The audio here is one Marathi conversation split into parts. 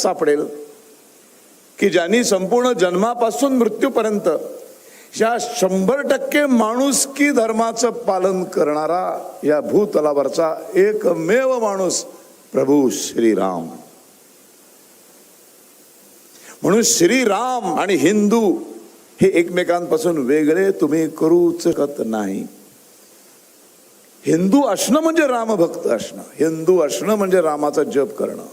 सापडेल की ज्यांनी संपूर्ण जन्मापासून मृत्यूपर्यंत या 100% माणुसकी धर्माचं पालन करणारा या भूतलावरचा एकमेव माणूस प्रभू श्रीराम. म्हणून श्रीराम आणि हिंदू हे एकमेकांपासून वेगळे तुम्ही करूच शकत नाही. हिंदू असणं म्हणजे रामभक्त असणं, हिंदू असणं म्हणजे रामाचा जप करणं.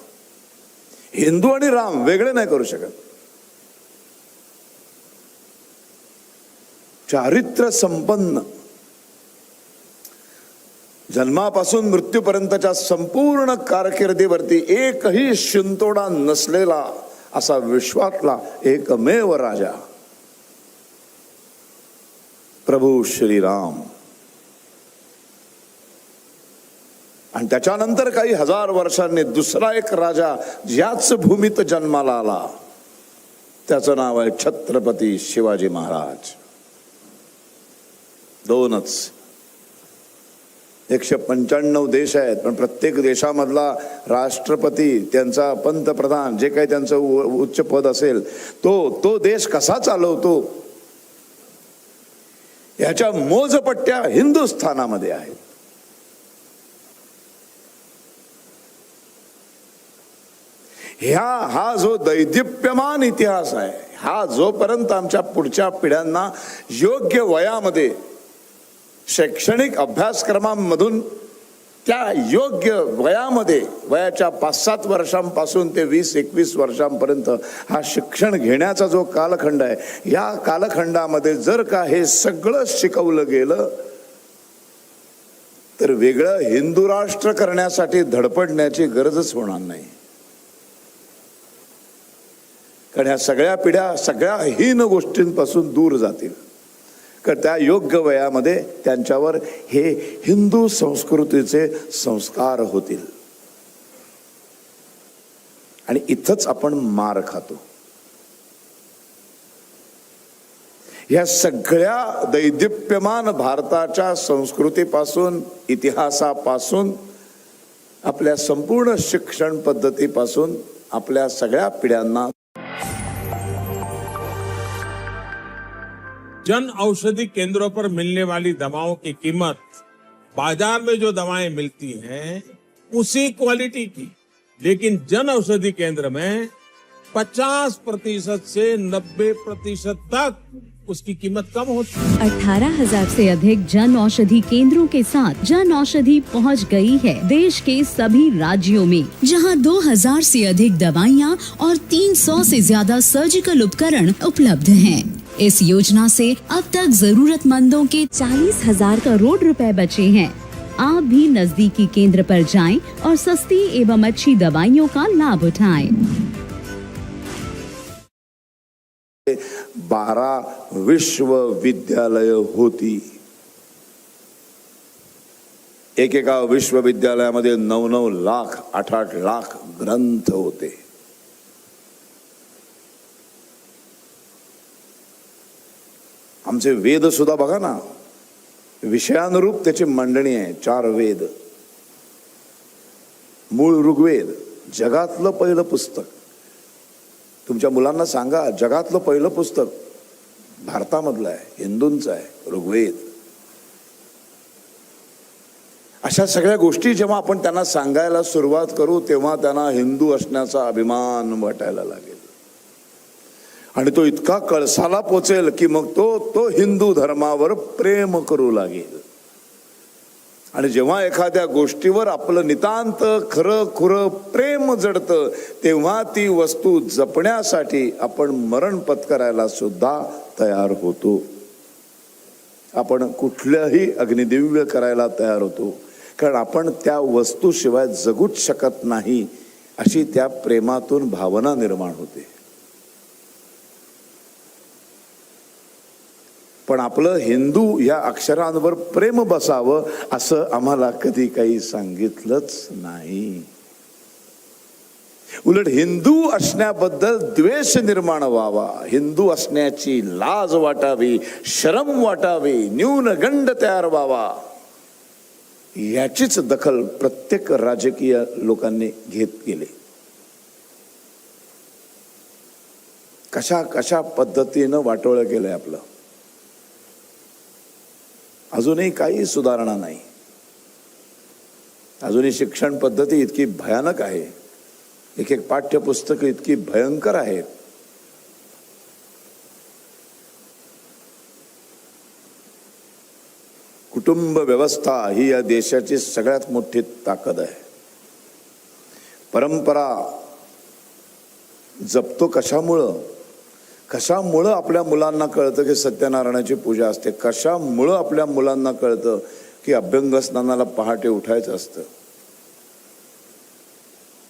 हिंदू आणि राम वेगळे नाही करू शकत. चारित्र्य संपन्न जन्मापासून मृत्यूपर्यंतच्या संपूर्ण कारकिर्दीवरती एकही शिंतोडा नसलेला असा विश्वातला एकमेव राजा प्रभू श्रीराम. आणि त्याच्यानंतर काही हजार वर्षांनी दुसरा एक राजा याच भूमीत जन्माला आला, त्याचं नाव आहे छत्रपती शिवाजी महाराज. दोनच 195 देश आहेत, पण प्रत्येक देशामधला राष्ट्रपती, त्यांचा पंतप्रधान, जे काही त्यांचं उच्च पद असेल, तो देश कसा चालवतो याच्या मोजपट्ट्या हिंदुस्थानामध्ये आहेत. हा जो दैदिप्यमान इतिहास आहे, हा जोपर्यंत आमच्या पुढच्या पिढ्यांना योग्य वयामध्ये शैक्षणिक अभ्यासक्रमांमधून त्या योग्य वयामध्ये वयाच्या 5-7 वर्षांपासून ते 20-21 वर्षांपर्यंत हा शिक्षण घेण्याचा जो कालखंड आहे, या कालखंडामध्ये जर का हे सगळं शिकवलं गेलं तर वेगळं हिंदू राष्ट्र करण्यासाठी धडपडण्याची गरजच होणार नाही. कारण ह्या सगळ्या पिढ्या सगळ्या हीन गोष्टींपासून दूर जातील, कारण त्या योग्य वयामध्ये त्यांच्यावर हे हिंदू संस्कृतीचे संस्कार होतील. आणि इथंच आपण मार खातो. या सगळ्या दैदिप्यमान भारताच्या संस्कृतीपासून, इतिहासापासून, आपल्या संपूर्ण शिक्षण पद्धतीपासून आपल्या सगळ्या पिढ्यांना जन औषधि केंद्रों पर मिलने वाली दवाओं की कीमत बाजार में जो दवाएं मिलती हैं उसी क्वालिटी की, लेकिन जन औषधि केंद्र में 50% से 90% तक उसकी कीमत कम होती है। 18,000 से अधिक जन औषधि केंद्रों के साथ जन औषधि पहुंच गई है देश के सभी राज्यों में, जहां 2,000 से अधिक दवाइयां और 300 से ज्यादा सर्जिकल उपकरण उपलब्ध हैं। इस योजना से अब तक जरूरतमंदों के 40,000 करोड़ रुपए बचे हैं। आप भी नजदीकी केंद्र पर जाएं और सस्ती एवं अच्छी दवाइयों का लाभ उठाएं। 12 विश्वविद्यालय होती. एकेका विश्वविद्यालयामध्ये 9-9 लाख 8-8 लाख ग्रंथ होते. आमचे वेद सुद्धा बघा ना, विषयानुरूप त्याची मांडणी आहे. 4 वेद. मूळ ऋग्वेद जगातलं पहिलं पुस्तक. तुमच्या मुलांना सांगा, जगातलं पहिलं पुस्तक भारतामधलं आहे, हिंदूंचं आहे, ऋग्वेद. अशा सगळ्या गोष्टी जेव्हा आपण त्यांना सांगायला सुरुवात करू तेव्हा त्यांना हिंदू असण्याचा अभिमान वाटायला लागेल. आणि तो इतका कळसाला पोचेल की मग तो हिंदू धर्मावर प्रेम करू लागेल. आणि जेव्हा एखाद्या गोष्टीवर आपलं नितांत खरं खुरं प्रेम जडतं तेव्हा ती वस्तू जपण्यासाठी आपण मरण पत्करायला सुद्धा तयार होतो. आपण कुठल्याही अग्निदिव्य करायला तयार होतो, कारण आपण त्या वस्तूशिवाय जगूच शकत नाही अशी त्या प्रेमातून भावना निर्माण होते. पण आपलं हिंदू या अक्षरांवर प्रेम बसावं असं आम्हाला कधी काही सांगितलंच नाही. उलट हिंदू असण्याबद्दल द्वेष निर्माण व्हावा, हिंदू असण्याची लाज वाटावी, शरम वाटावी, न्यूनगंड तयार व्हावा, याचीच दखल प्रत्येक राजकीय लोकांनी घेत गेली. कशा कशा पद्धतीनं वाटोळं केलंय आपलं. अजूनही काही सुधारणा नाही. अजूनही शिक्षण पद्धती इतकी भयानक आहे, एक एक पाठ्यपुस्तकं इतकी भयंकर आहेत. कुटुंब व्यवस्था ही या देशाची सगळ्यात मोठी ताकद आहे. परंपरा जपतो कशामुळं आपल्या मुलांना कळतं की सत्यनारायणाची पूजा असते, कशामुळं आपल्या मुलांना कळतं की अभ्यंग स्नानाला पहाटे उठायचं असतं,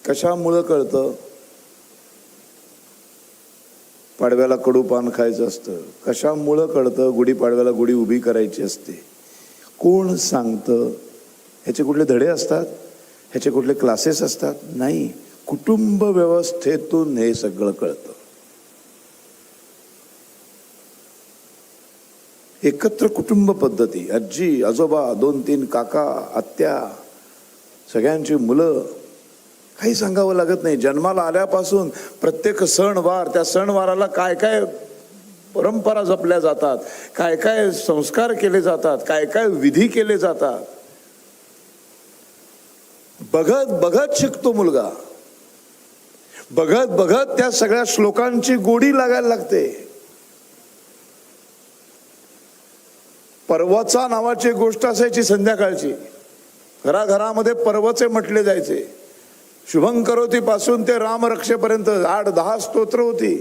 कशामुळं कळतं पाडव्याला कडू पान खायचं असतं, कशामुळं कळतं गुढीपाडव्याला गुढी उभी करायची असते. कोण सांगतं? ह्याचे कुठले धडे असतात? ह्याचे कुठले क्लासेस असतात? नाही. कुटुंब व्यवस्थेतून हे सगळं कळतं. एकत्र कुटुंब पद्धती, आजी आजोबा, 2-3 काका आत्या, सगळ्यांची मुलं, काही सांगावं लागत नाही. जन्माला आल्यापासून प्रत्येक सणवार, त्या सणवाराला काय काय परंपरा जपल्या जातात, काय काय संस्कार केले जातात, काय काय विधी केले जातात, बघत बघत शिकतो मुलगा. बघत बघत त्या सगळ्या श्लोकांची गोडी लागायला लागते. पर्वचा नावाची गोष्ट असायची संध्याकाळची. घराघरामध्ये पर्वचे म्हटले जायचे. शुभं करोती पासून ते रामरक्षेपर्यंत 8-10 स्तोत्र होती.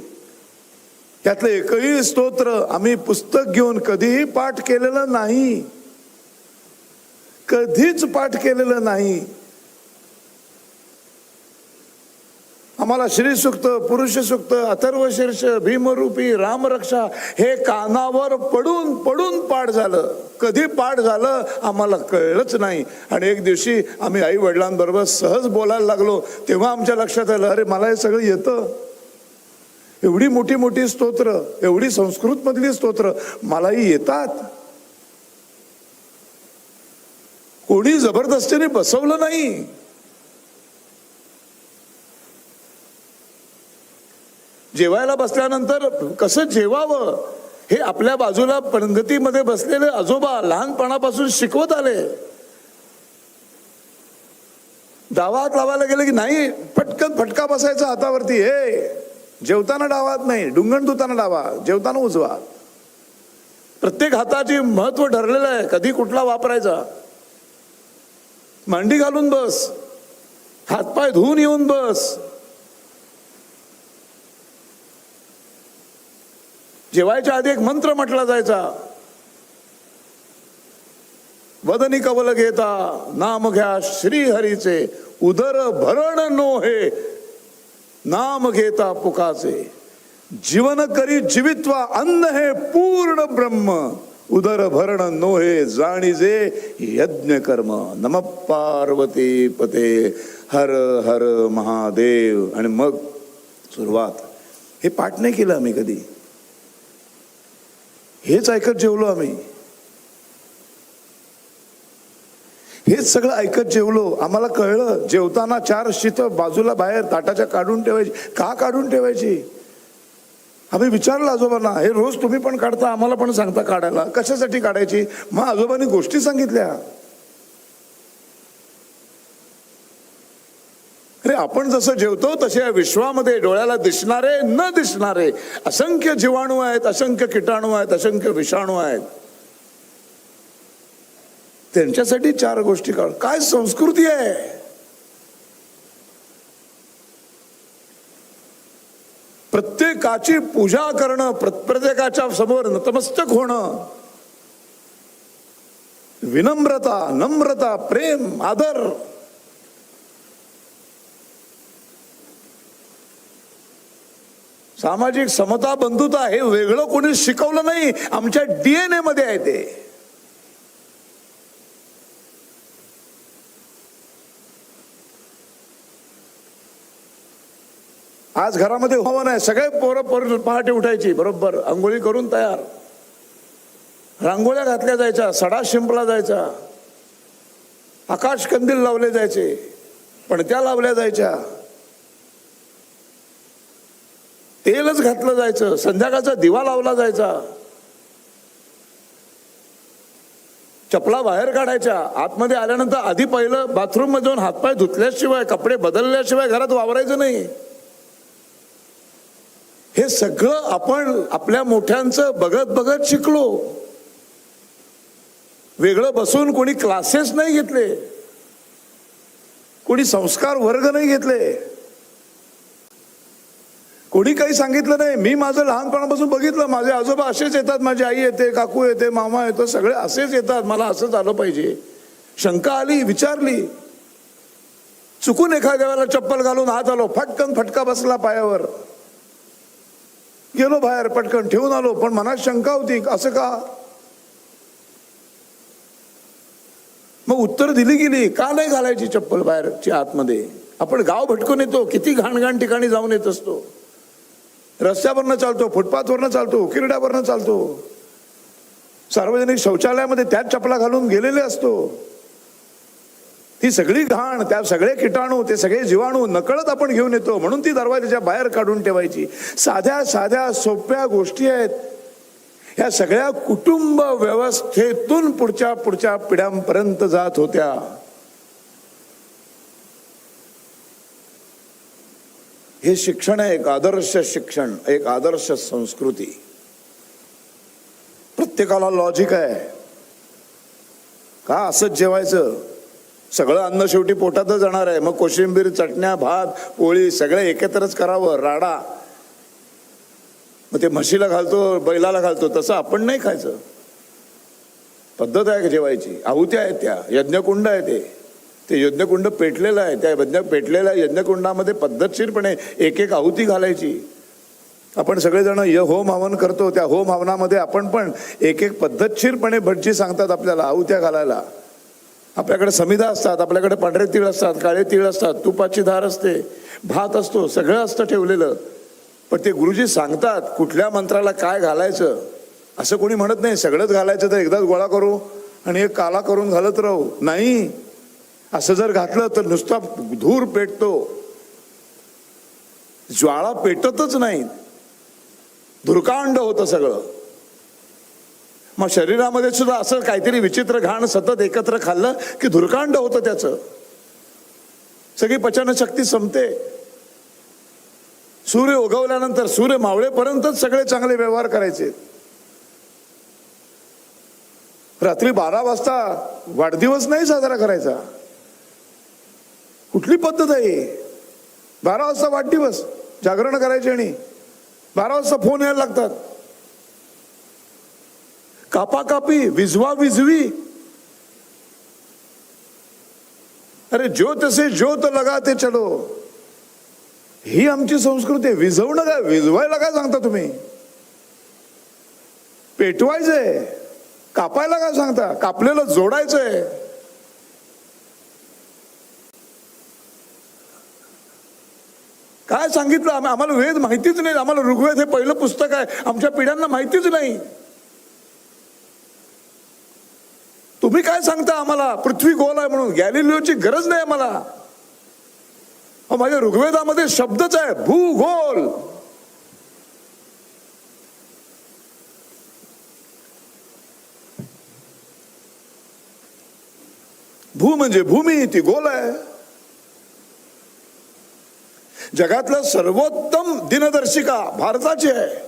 त्यातलं एकही स्तोत्र आम्ही पुस्तक घेऊन कधीही पाठ केलेलं नाही, कधीच पाठ केलेलं नाही. आम्हाला श्रीसूक्त, पुरुष सूक्त, अथर्वशीर्ष, भीमरूपी, रामरक्षा हे कानावर पडून पडून पाठ झालं. कधी पाठ झालं आम्हाला कळलंच नाही. आणि एक दिवशी आम्ही आई वडिलांबरोबर सहज बोलायला लागलो, तेव्हा आमच्या लक्षात आलं, अरे मला हे सगळं येतं. एवढी मोठी मोठी स्तोत्र, एवढी संस्कृत मधली स्तोत्र मलाही येतात. कोणी जबरदस्तीने बसवलं नाही. जेवायला बसल्यानंतर कसं जेवावं हे आपल्या बाजूला पंगतीमध्ये बसलेले आजोबा लहानपणापासून शिकवत आले. डावात लावायला गेले की नाही, पटकन फटका बसायचा हातावरती. हे जेवताना डावात नाही, डुंगण धुताना डावा, जेवताना उजवा. प्रत्येक हाताची महत्व ठरलेलं आहे, कधी कुठला वापरायचा. मांडी घालून बस, हातपाय धुवून येऊन बस. जेवायच्या आधी एक मंत्र म्हटला जायचा, वदनी कवल घेता नाम घ्या श्रीहरीचे, उदर भरण नोहे नाम घेता पुकाचे, जीवन करी जीवित्वा अन्न हे पूर्ण ब्रह्म, उदर भरण नोहे जाणीजे यज्ञ कर्म. नम पार्वती पते हर हर महादेव. आणि मग सुरुवात. हे पाठ नाही केलं आम्ही कधी, हेच ऐकत जेवलो आम्ही. हेच सगळं ऐकत जेवलो. आम्हाला कळलं जेवताना 4 शीत बाजूला बाहेर ताटाच्या काढून ठेवायची. का काढून ठेवायची? आम्ही विचारलं आजोबांना, हे रोज तुम्ही पण काढता, आम्हाला पण सांगता काढायला, कशासाठी काढायची? मग आजोबांनी गोष्टी सांगितल्या. अरे आपण जसं जेवतो तसे या विश्वामध्ये डोळ्याला दिसणारे न दिसणारे असंख्य जीवाणू आहेत, असंख्य किटाणू आहेत, असंख्य विषाणू आहेत. त्यांच्यासाठी 4 गोष्टी काढ. काय संस्कृती आहे? प्रत्येकाची पूजा करणं, प्रत्येकाच्या समोर नतमस्तक होणं, विनम्रता, नम्रता, प्रेम, आदर. सामाजिक समता, बंधुता हे वेगळं कोणी शिकवलं नाही, आमच्या DNA मध्ये आहे ते. आज घरामध्ये हवन आहे, सगळे पोरं पहाटे उठायची, बरोबर अंघोळी करून तयार, रांगोळ्या घातल्या जायच्या, सडा शिंपला जायचा, आकाश कंदील लावले जायचे, पणत्या लावल्या जायच्या. तेलच घातलं जायचं, संध्याकाळचा दिवा लावला जायचा, चपला बाहेर काढायच्या, आतमध्ये आल्यानंतर आधी पहिलं बाथरूम मध्ये जाऊन हातपाय धुतल्याशिवाय कपडे बदलल्याशिवाय घरात वावरायचं नाही. हे सगळं आपण आपल्या मोठ्यांचं बघत बघत शिकलो. वेगळं बसून कोणी क्लासेस नाही घेतले, कोणी संस्कार वर्ग नाही घेतले, कोणी काही सांगितलं नाही. मी माझं लहानपणापासून बघितलं, माझे आजोबा असेच येतात, माझी आई येते, काकू येते, मामा येतो, सगळे असेच येतात, मला असंच आलं पाहिजे. शंका आली, विचारली, चुकून एखाद्या वेळेला चप्पल घालून आत आलो, फटकन फटका बसला पायावर, गेलो बाहेर, पटकन ठेवून आलो, पण मनात शंका होती, असं का? मग उत्तर दिली गेली, का नाही घालायची चप्पल बाहेरची आतमध्ये? आपण गाव भटकून येतो, किती घाणघाण ठिकाणी जाऊन येत असतो, रस्त्यावरनं चालतो, फुटपाथवरनं चालतो, किरड्यावरनं चालतो, सार्वजनिक शौचालयामध्ये त्याच चपला घालून गेलेले असतो. ती सगळी घाण, त्या सगळे किटाणू, ते सगळे जीवाणू नकळत आपण घेऊन येतो. म्हणून ती दरवाजाच्या बाहेर काढून ठेवायची. साध्या साध्या सोप्या गोष्टी आहेत. ह्या सगळ्या कुटुंब व्यवस्थेतून पुढच्या पिढ्यांपर्यंत जात होत्या. हे शिक्षण आहे, एक आदर्श शिक्षण, एक आदर्श संस्कृती. प्रत्येकाला लॉजिक आहे का असंच जेवायचं? सगळं अन्न शेवटी पोटातच जाणार आहे. मग कोशिंबीर, चटण्या, भात, पोळी सगळं एकत्रच करावं, राडा. मग ते म्हशीला घालतो, बैलाला घालतो, तसं आपण नाही खायचं. पद्धत आहे जेवायची. आहुत्या आहेत, त्या यज्ञकुंड आहे, ते यज्ञकुंड पेटलेलं आहे. त्या पेटलेल्या यज्ञकुंडामध्ये पद्धतशीरपणे एक एक आहुती घालायची. आपण सगळेजण होम हवन करतो, त्या होम हवनामध्ये आपण पण एक एक पद्धतशीरपणे भटजी सांगतात आपल्याला आहुत्या घालायला. आपल्याकडे समिधा असतात, आपल्याकडे पांढरे तीळ असतात, काळे तीळ असतात, तुपाची धार असते, भात असतो, सगळं असतं ठेवलेलं. पण ते गुरुजी सांगतात कुठल्या मंत्राला काय घालायचं. असं कोणी म्हणत नाही सगळंच घालायचं तर एकदाच गोळा करू आणि एक काला करून घालत राहू. नाही, असं जर घातलं तर नुसता धूर पेटतो, ज्वाळा पेटतच नाही, धुरकांड होतं सगळं. मग शरीरामध्ये सुद्धा असं काहीतरी विचित्र घाण सतत एकत्र खाल्लं की धुरकांड होतं, त्याचं सगळी पचनशक्ती संपते. सूर्य उगवल्यानंतर सूर्य मावळेपर्यंतच सगळे चांगले व्यवहार करायचे. रात्री 12 वाजता वाढदिवस नाही साजरा करायचा. कुठली पद्धत आहे? 12 वाजता वाढदिवस जागरण करायचे आणि 12 वाजता फोन यायला लागतात. कापाकापी, विझवा विझवी. अरे ज्योत से ज्योत लगाते चलो, ही आमची संस्कृती आहे. विझवणं काय, विझवायला काय सांगता तुम्ही? पेटवायचंय, कापायला काय सांगता? कापलेलं जोडायचंय. काय सांगितलं? आम्हाला वेद माहितीच नाही. आम्हाला ऋग्वेद हे पहिलं पुस्तक आहे, आमच्या पिढ्यांना माहितीच नाही. तुम्ही काय सांगता आम्हाला पृथ्वी गोल आहे म्हणून? गॅलिलिओची गरज नाही आम्हाला. माझ्या ऋग्वेदामध्ये शब्दच आहे भूगोल. भू म्हणजे भूमी, ती गोल आहे. जगातलं सर्वोत्तम दिनदर्शिका भारताची आहे.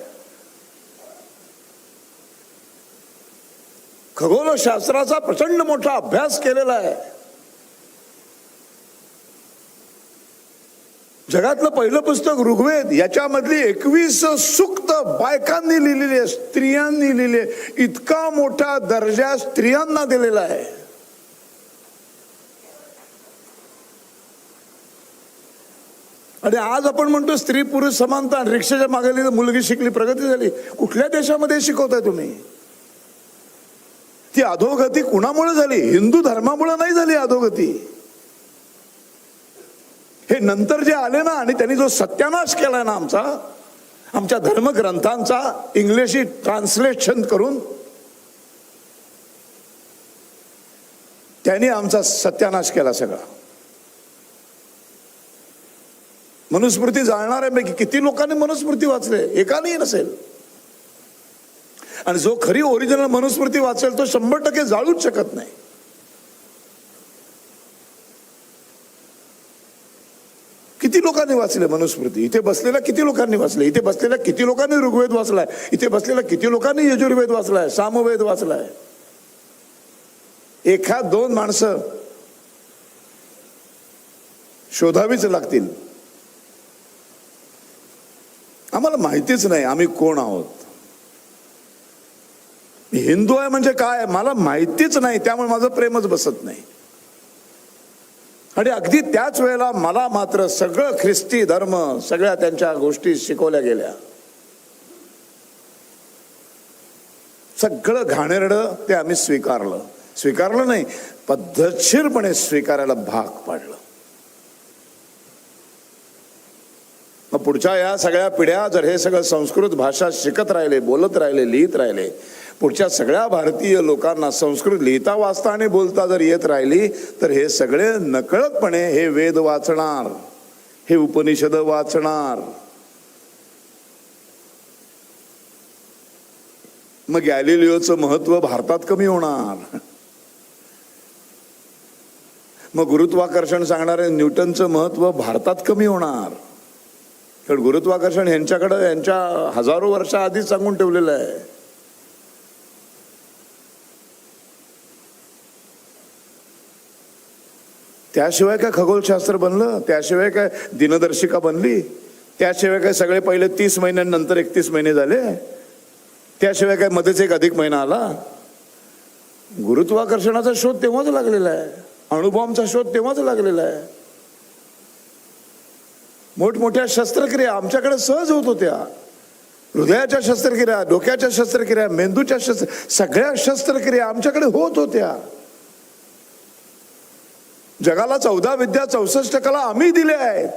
खगोलशास्त्राचा प्रचंड मोठा अभ्यास केलेला आहे. जगातलं पहिलं पुस्तक ऋग्वेद, याच्यामधली 21 सूक्त बायकांनी लिहिलेली आहे, स्त्रियांनी लिहिली आहे. इतका मोठा दर्जा स्त्रियांना दिलेला आहे. आणि आज आपण म्हणतो स्त्री पुरुष समानता, रिक्षाच्या मागे मुलगी शिकली, प्रगती झाली. कुठल्या देशामध्ये शिकवताय तुम्ही? ती अधोगती कुणामुळे झाली? हिंदू धर्मामुळे नाही झाली अधोगती. हे नंतर जे आले ना, आणि त्यांनी जो सत्यानाश केलाय ना आमच्या धर्मग्रंथांचा इंग्लिशी ट्रान्सलेशन करून, त्यांनी आमचा सत्यानाश केला सगळा. मनुस्मृती जाणणाऱ्यांपैकी किती लोकांनी मनुस्मृती वाचले? एकानेही नसेल. आणि जो खरी ओरिजिनल मनुस्मृती वाचेल तो 100% जाळूच शकत नाही. किती लोकांनी वाचले मनुस्मृती? इथे बसलेल्या किती लोकांनी वाचले? इथे बसलेल्या किती लोकांनी ऋग्वेद वाचलाय? इथे बसलेल्या किती लोकांनी यजुर्वेद वाचलाय, सामवेद वाचलाय? एखाद दोन माणसं शोधावीच लागतील. आम्हाला माहितीच नाही आम्ही कोण आहोत. हिंदू आहे म्हणजे काय मला माहितीच नाही, त्यामुळे माझं प्रेमच बसत नाही. आणि अगदी त्याच वेळेला मला मात्र सगळं ख्रिस्ती धर्म, सगळ्या त्यांच्या गोष्टी शिकवल्या गेल्या. सगळं घाणेरडं ते आम्ही स्वीकारलं नाही, पद्धतशीरपणे स्वीकारायला भाग पाडलं. मग पुढच्या या सगळ्या पिढ्या जर हे सगळं संस्कृत भाषा शिकत राहिले, बोलत राहिले, लिहित राहिले, पुढच्या सगळ्या भारतीय लोकांना संस्कृत लिहिता वाचता आणि बोलता जर येत राहिली तर हे सगळे नकळतपणे हे वेद वाचणार, हे उपनिषद वाचणार. मग गॅलिलिओचं महत्व भारतात कमी होणार. मग गुरुत्वाकर्षण सांगणारे न्यूटनचं महत्व भारतात कमी होणार. कारण गुरुत्वाकर्षण यांच्या हजारो वर्षा आधीच सांगून ठेवलेलं आहे. त्याशिवाय काय खगोलशास्त्र बनलं? त्याशिवाय काय दिनदर्शिका बनली? त्याशिवाय काय सगळे पहिले 30 महिन्यांनंतर 31 महिने झाले? त्याशिवाय काय मध्येच एक अधिक महिना आला? गुरुत्वाकर्षणाचा शोध तेव्हाच लागलेला आहे. अणुबॉम्बचा शोध तेव्हाच लागलेला आहे. मोठमोठ्या शस्त्रक्रिया आमच्याकडे सहज होत होत्या. हृदयाच्या शस्त्रक्रिया, डोक्याच्या शस्त्रक्रिया, मेंदूच्या सगळ्या शस्त्रक्रिया आमच्याकडे होत होत्या. जगाला 14 विद्या 64 कला आम्ही दिल्या आहेत.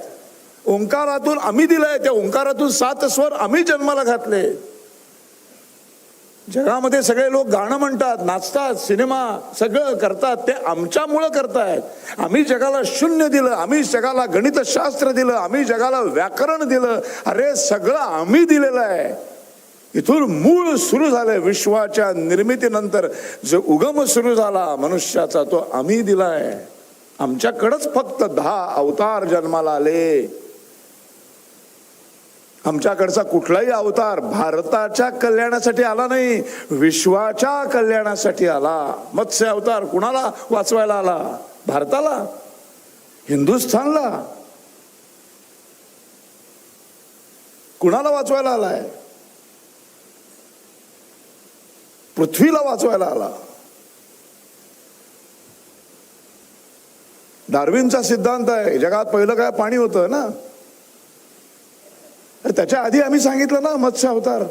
ओंकारातून आम्ही दिलंय. त्या ओंकारातून 7 स्वर आम्ही जन्माला घातले. जगामध्ये सगळे लोक गाणं म्हणतात, नाचतात, सिनेमा सगळं करतात, ते आमच्यामुळं करतायत. आम्ही जगाला शून्य दिलं, आम्ही जगाला गणितशास्त्र दिलं, आम्ही जगाला व्याकरण दिलं. अरे सगळं आम्ही दिलेलं आहे. इथून मूळ सुरू झालंय. विश्वाच्या निर्मितीनंतर जो उगम सुरू झाला मनुष्याचा तो आम्ही दिलाय. आमच्याकडंच फक्त 10 अवतार जन्माला आले. आमच्याकडचा कुठलाही अवतार भारताच्या कल्याणासाठी आला नाही, विश्वाच्या कल्याणासाठी आला. मत्स्य अवतार कुणाला वाचवायला आला? भारताला, हिंदुस्थानला. कुणाला वाचवायला आलाय? पृथ्वीला वाचवायला आला. डार्विनचा सिद्धांत आहे जगात पहिलं काय पाणी होतं ना. त्याच्या आधी आम्ही सांगितलं ना मत्स्य अवतार.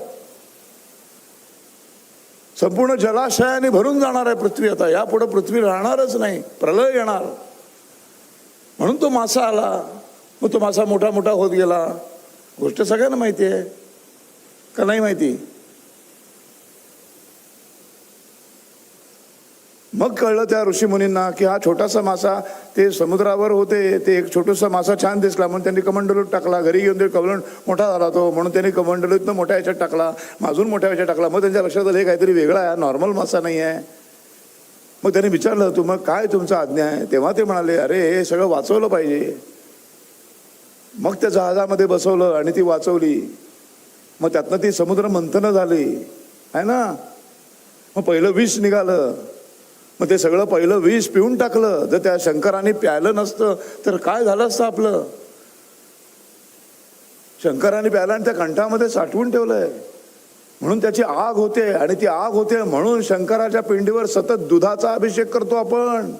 संपूर्ण जलाशयाने भरून जाणार आहे पृथ्वी. आता यापुढे पृथ्वी राहणारच नाही, प्रलय येणार. म्हणून तो मासा आला. मग तो मासा मोठा मोठा होत गेला. गोष्ट सगळ्यांना माहिती आहे का नाही माहिती? मग कळलं त्या ऋषीमुनींना की हा छोटासा मासा, ते समुद्रावर होते, ते एक छोटासा मासा छान दिसला म्हणून त्यांनी कमंडलूत टाकला. घरी घेऊन ते कमंडलूत मोठा झाला तो, म्हणून त्यांनी कमंडलूतनं मोठ्या ह्याच्यात टाकला, अजून मोठ्या ह्याच्यात टाकला. मग त्यांच्या लक्षात आलं हे काहीतरी वेगळा आहे, नॉर्मल मासा नाही आहे. मग त्यांनी विचारलं तू मग काय तुमचा आज्ञा आहे? तेव्हा ते म्हणाले अरे हे सगळं वाचवलं पाहिजे. मग त्या जहाजामध्ये बसवलं आणि ती वाचवली. मग त्यातनं ती समुद्र मंथनं झाली आहे ना. मग पहिलं विष निघालं. मग ते सगळं पहिलं विष पिऊन टाकलं. जर त्या शंकराने प्यायलं नसतं तर काय झालं असतं आपलं? शंकराने प्यायला आणि त्या कंठामध्ये साठवून ठेवलंय म्हणून त्याची आग होते. आणि ती आग होते म्हणून शंकराच्या पिंडीवर सतत दुधाचा अभिषेक करतो आपण.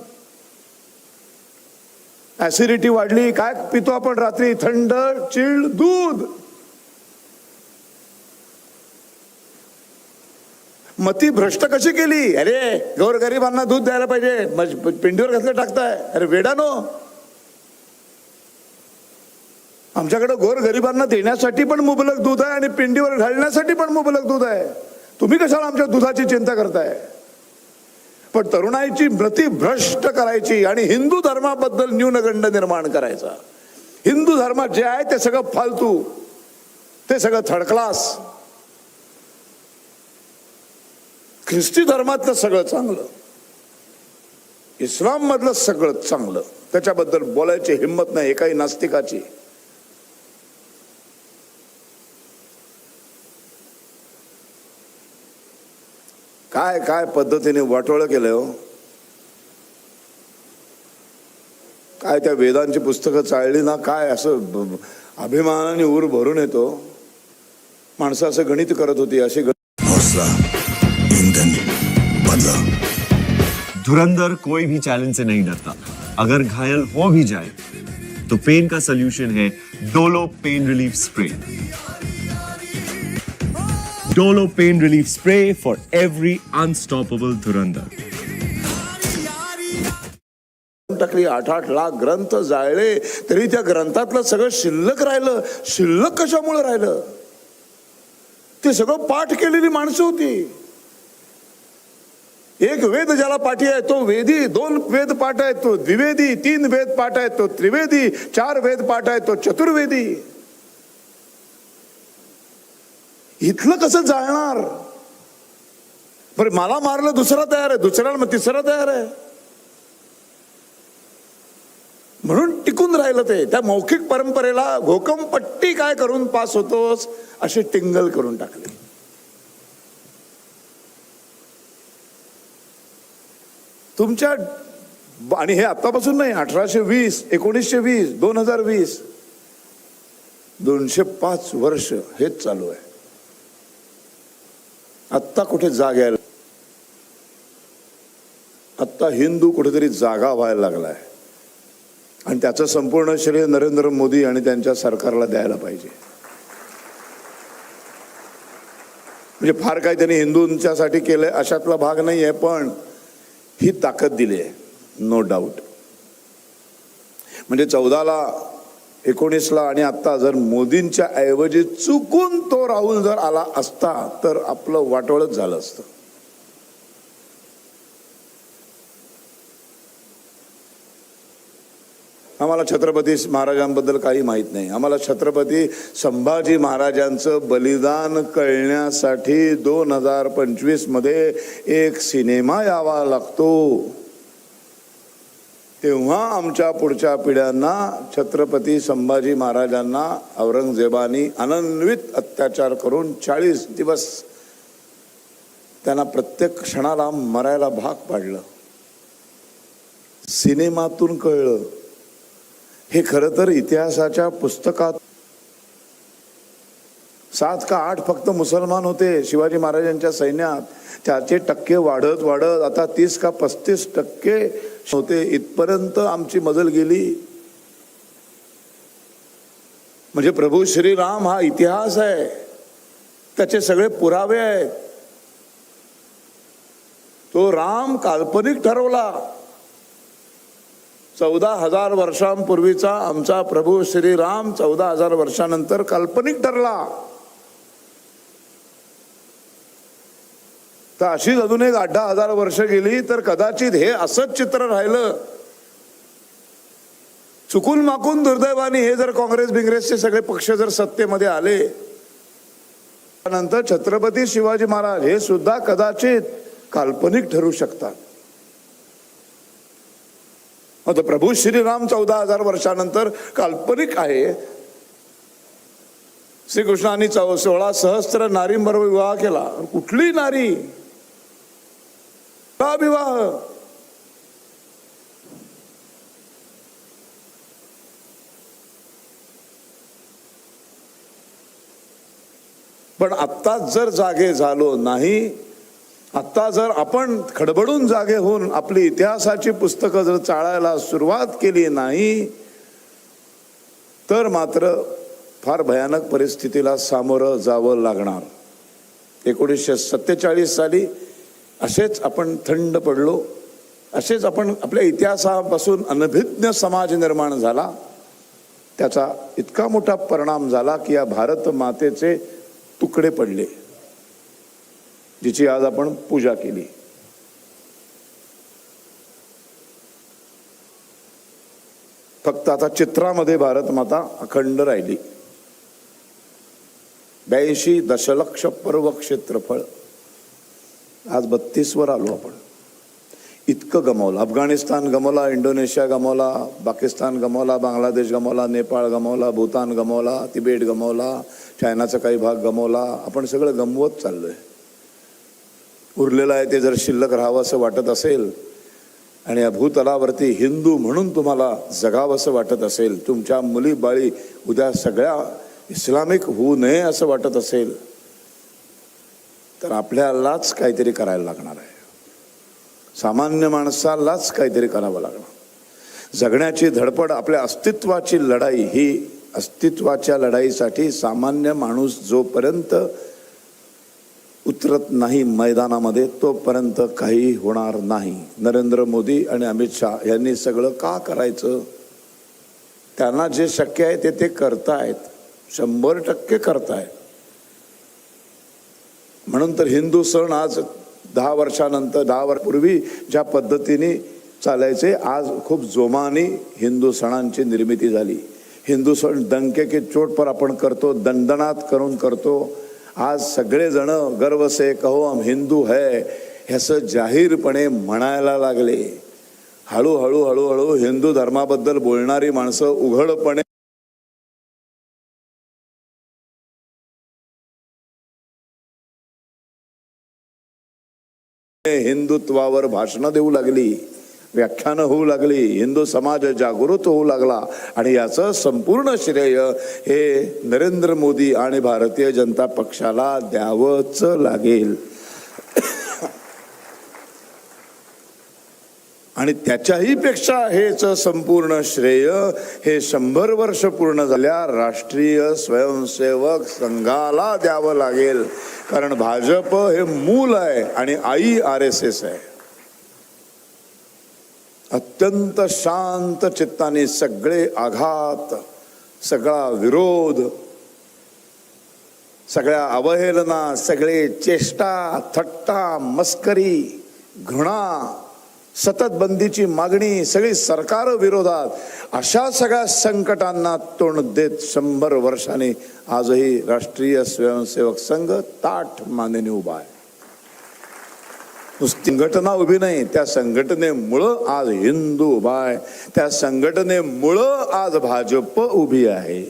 ऍसिडिटी वाढली, काय पितो आपण रात्री? थंड चिल्ड दूध. मती भ्रष्ट कशी केली? अरे गोरगरिबांना दूध द्यायला पाहिजे, पिंडीवर कसलं टाकताय? अरे वेडानो, आमच्याकडे गोरगरिबांना देण्यासाठी पण मुबलक दूध आहे आणि पिंडीवर घालण्यासाठी पण मुबलक दूध आहे. तुम्ही कशाला आमच्या दुधाची चिंता करताय? पण तरुणाईची मती भ्रष्ट करायची आणि हिंदू धर्माबद्दल न्यूनगंड निर्माण करायचा, हिंदू धर्मात जे आहे ते सगळं फालतू, ते सगळं थर्ड क्लास. ख्रिस्ती धर्मातलं सगळं चांगलं, इस्लाम मधलं सगळं चांगलं, त्याच्याबद्दल बोलायची हिंमत नाही एकाही नास्तिकाची. काय काय पद्धतीने वाटोळं केलंय हो. काय त्या वेदांची पुस्तकं चाळली ना, काय असं अभिमानाने ऊर भरून येतो. माणसं असं गणित करत होती, अशी हौसला, ईंधन, बदला. धुरंधर कोई भी चैलेंज से नहीं डरता. अगर घायल हो भी जाए तो पेन का सोल्यूशन है Dolo pain relief spray. Dolo pain relief spray for every unstoppable धुरंधर. टाकली 8-8 लाख ग्रंथ जाळले, तरी त्या ग्रंथातलं सगळं शिल्लक राहिलं. शिल्लक कशामुळे राहिलं? ते सगळं पाठ केलेली माणसं होती. एक वेद ज्याला पाठी आहे तो वेदी, 2 वेद पाठ आहे तो द्विवेदी, 3 वेद पाठ आहे तो त्रिवेदी, 4 वेद पाठ आहे तो चतुर्वेदी. इथलं कसं जाळणार? बरं, मला मारलं दुसरा तयार आहे, दुसऱ्याला मग तिसरा तयार आहे, म्हणून टिकून राहिलं ते. त्या मौखिक परंपरेला घोकमपट्टी काय करून पास होतोस अशी टिंगल करून टाकली. तुमच्या, आणि हे आतापासून नाही, 1820, 1920, 2020, 205 वर्ष हेच चालू आहे. आत्ता कुठे जाग यायला, आत्ता हिंदू कुठेतरी जागा व्हायला लागलाय, आणि त्याचं संपूर्ण श्रेय नरेंद्र मोदी आणि त्यांच्या सरकारला द्यायला पाहिजे. म्हणजे फार काही त्यांनी हिंदूंच्यासाठी केलंय अशातला भाग नाहीये, पण ही ताकद दिली आहे, नो डाऊट. म्हणजे 14ला, 19ला आणि आता जर मोदींच्या ऐवजी चुकून तो राहुल जर आला असता तर आपलं वाटोळच झालं असतं. आम्हाला छत्रपती महाराजांबद्दल काही माहीत नाही. आम्हाला छत्रपती संभाजी महाराजांचं बलिदान कळण्यासाठी 2025 मध्ये एक सिनेमा यावा लागतो. तेव्हा आमच्या पुढच्या पिढ्यांना छत्रपती संभाजी महाराजांना औरंगजेबानी अनन्वित अत्याचार करून 40 दिवस त्यांना प्रत्येक क्षणाला मरायला भाग पाडलं. सिनेमातून कळलं. हे खरं तर इतिहासाच्या पुस्तकात 7 का 8 फक्त मुसलमान होते शिवाजी महाराजांच्या सैन्यात. त्याचे टक्के वाढत वाढत आता 30 का 35% होते. इथपर्यंत आमची मजल गेली. म्हणजे प्रभू श्रीराम हा इतिहास आहे, त्याचे सगळे पुरावे आहेत. तो राम काल्पनिक ठरवला. 14,000 वर्षांपूर्वीचा आमचा प्रभू श्रीराम 14,000 वर्षानंतर काल्पनिक ठरला. तर अशीच अजून एक 8,000 वर्ष गेली तर कदाचित हे असंच चित्र राहिलं. चुकून माकून दुर्दैवाने हे जर काँग्रेस बिंग्रेसचे सगळे पक्ष जर सत्तेमध्ये आले, त्यानंतर छत्रपती शिवाजी महाराज हे सुद्धा कदाचित काल्पनिक ठरू शकतात. आता प्रभू श्रीराम 14,000 वर्षानंतर काल्पनिक आहे. श्रीकृष्णाने 16 सहस्त्र नारींबरोबर विवाह केला. कुठली नारी? का विवाह? पण आत्ता जर जागे झालो नाही, आत्ता जर आपण खडबडून जागे होऊन आपली इतिहासाची पुस्तकं जर चाळायला सुरुवात केली नाही तर मात्र फार भयानक परिस्थितीला सामोरं जावं लागणार. 1947 साली असेच आपण थंड पडलो, असेच आपण आपल्या इतिहासापासून अनभिज्ञ समाज निर्माण झाला. त्याचा इतका मोठा परिणाम झाला की या भारत मातेचे तुकडे पडले, जिची आज आपण पूजा केली. फक्त आता चित्रामध्ये भारत माता अखंड राहिली. 82 दशलक्ष पर्व क्षेत्रफळ, आज 32 वर आलो आपण. इतकं गमावलं. अफगाणिस्तान गमावला, इंडोनेशिया गमावला, पाकिस्तान गमावला, बांगलादेश गमावला, नेपाळ गमावला, भूतान गमावला, तिबेट गमावला, चायनाचा काही भाग गमावला. आपण सगळं गमवत चाललोय. उरलेलं आहे ते जर शिल्लक राहावं असं वाटत असेल आणि या भूतलावरती हिंदू म्हणून तुम्हाला जगावं असं वाटत असेल, तुमच्या मुली बाळी उद्या सगळ्या इस्लामिक होऊ नये असं वाटत असेल, तर आपल्यालाच काहीतरी करायला लागणार आहे. सामान्य माणसालाच काहीतरी करावं लागणार. जगण्याची धडपड, आपल्या अस्तित्वाची लढाई, ही अस्तित्वाच्या लढाईसाठी सामान्य माणूस जोपर्यंत उतरत नाही मैदानामध्ये तोपर्यंत काही होणार नाही. नरेंद्र मोदी आणि अमित शहा यांनी सगळं का करायचं? त्यांना जे शक्य आहे ते करतायत, 100% करतायत. म्हणून तर हिंदू सण आज 10 वर्षानंतर, 10 वर्षापूर्वी ज्या पद्धतीने चालायचे, आज खूप जोमाने हिंदू सणांची निर्मिती झाली. हिंदू सण डंके की चोट पर आपण करतो, दणदणाट करून करतो. आज सगळेजण गर्व से कहो हम हिंदू है ह्याचं जाहीरपणे म्हणायला लागले. हळूहळू हळूहळू हिंदू धर्माबद्दल बोलणारी माणसं उघडपणे हिंदुत्वावर भाषणं देऊ लागली, व्याख्यानं होऊ लागली, हिंदू समाज जागृत होऊ लागला. आणि याचं संपूर्ण श्रेय हे नरेंद्र मोदी आणि भारतीय जनता पक्षाला द्यावंच लागेल. आणि त्याच्याही पेक्षा हेच संपूर्ण श्रेय हे 100 वर्ष पूर्ण झाल्या राष्ट्रीय स्वयंसेवक संघाला द्यावं लागेल. कारण भाजप हे मूल आहे आणि आई RSS आहे. अत्यंत शांत चित्ताने सगळे आघात, सगळा विरोध, सगळ्या अवहेलना, सगळे चेष्टा, थट्टा, मस्करी, घृणा, सतत बंदीची मागणी, सगळी सरकार विरोधात, अशा सगळ्या संकटांना तोंड देत 100 वर्षांनी आजही राष्ट्रीय स्वयंसेवक संघ ताठ मानेने उभा आहे. संघटना उभी नाही, त्या संघटनेमुळं आज हिंदू उभा आहे. त्या संघटनेमुळं आज भाजप उभी आहे.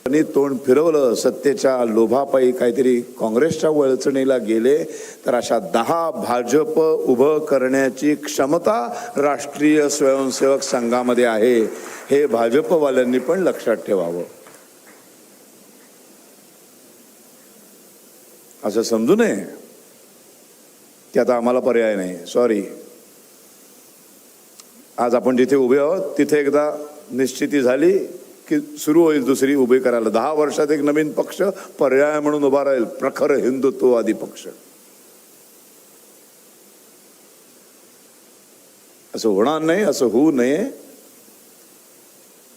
आणि तोंड फिरवलं, सत्तेच्या लोभापायी काहीतरी काँग्रेसच्या वळचणीला गेले, तर अशा 10 भाजप उभं करण्याची क्षमता राष्ट्रीय स्वयंसेवक संघामध्ये आहे. हे भाजपवाल्यांनी पण लक्षात ठेवावं. असं समजू नये की आता आम्हाला पर्याय नाही. सॉरी, आज आपण जिथे उभे आहोत तिथे एकदा निश्चिती झाली की सुरू होईल दुसरी उभी करायला. 10 वर्षात एक नवीन पक्ष पर्याय म्हणून उभा राहील, प्रखर हिंदुत्ववादी पक्ष. असं होणार नाही, असं होऊ नये.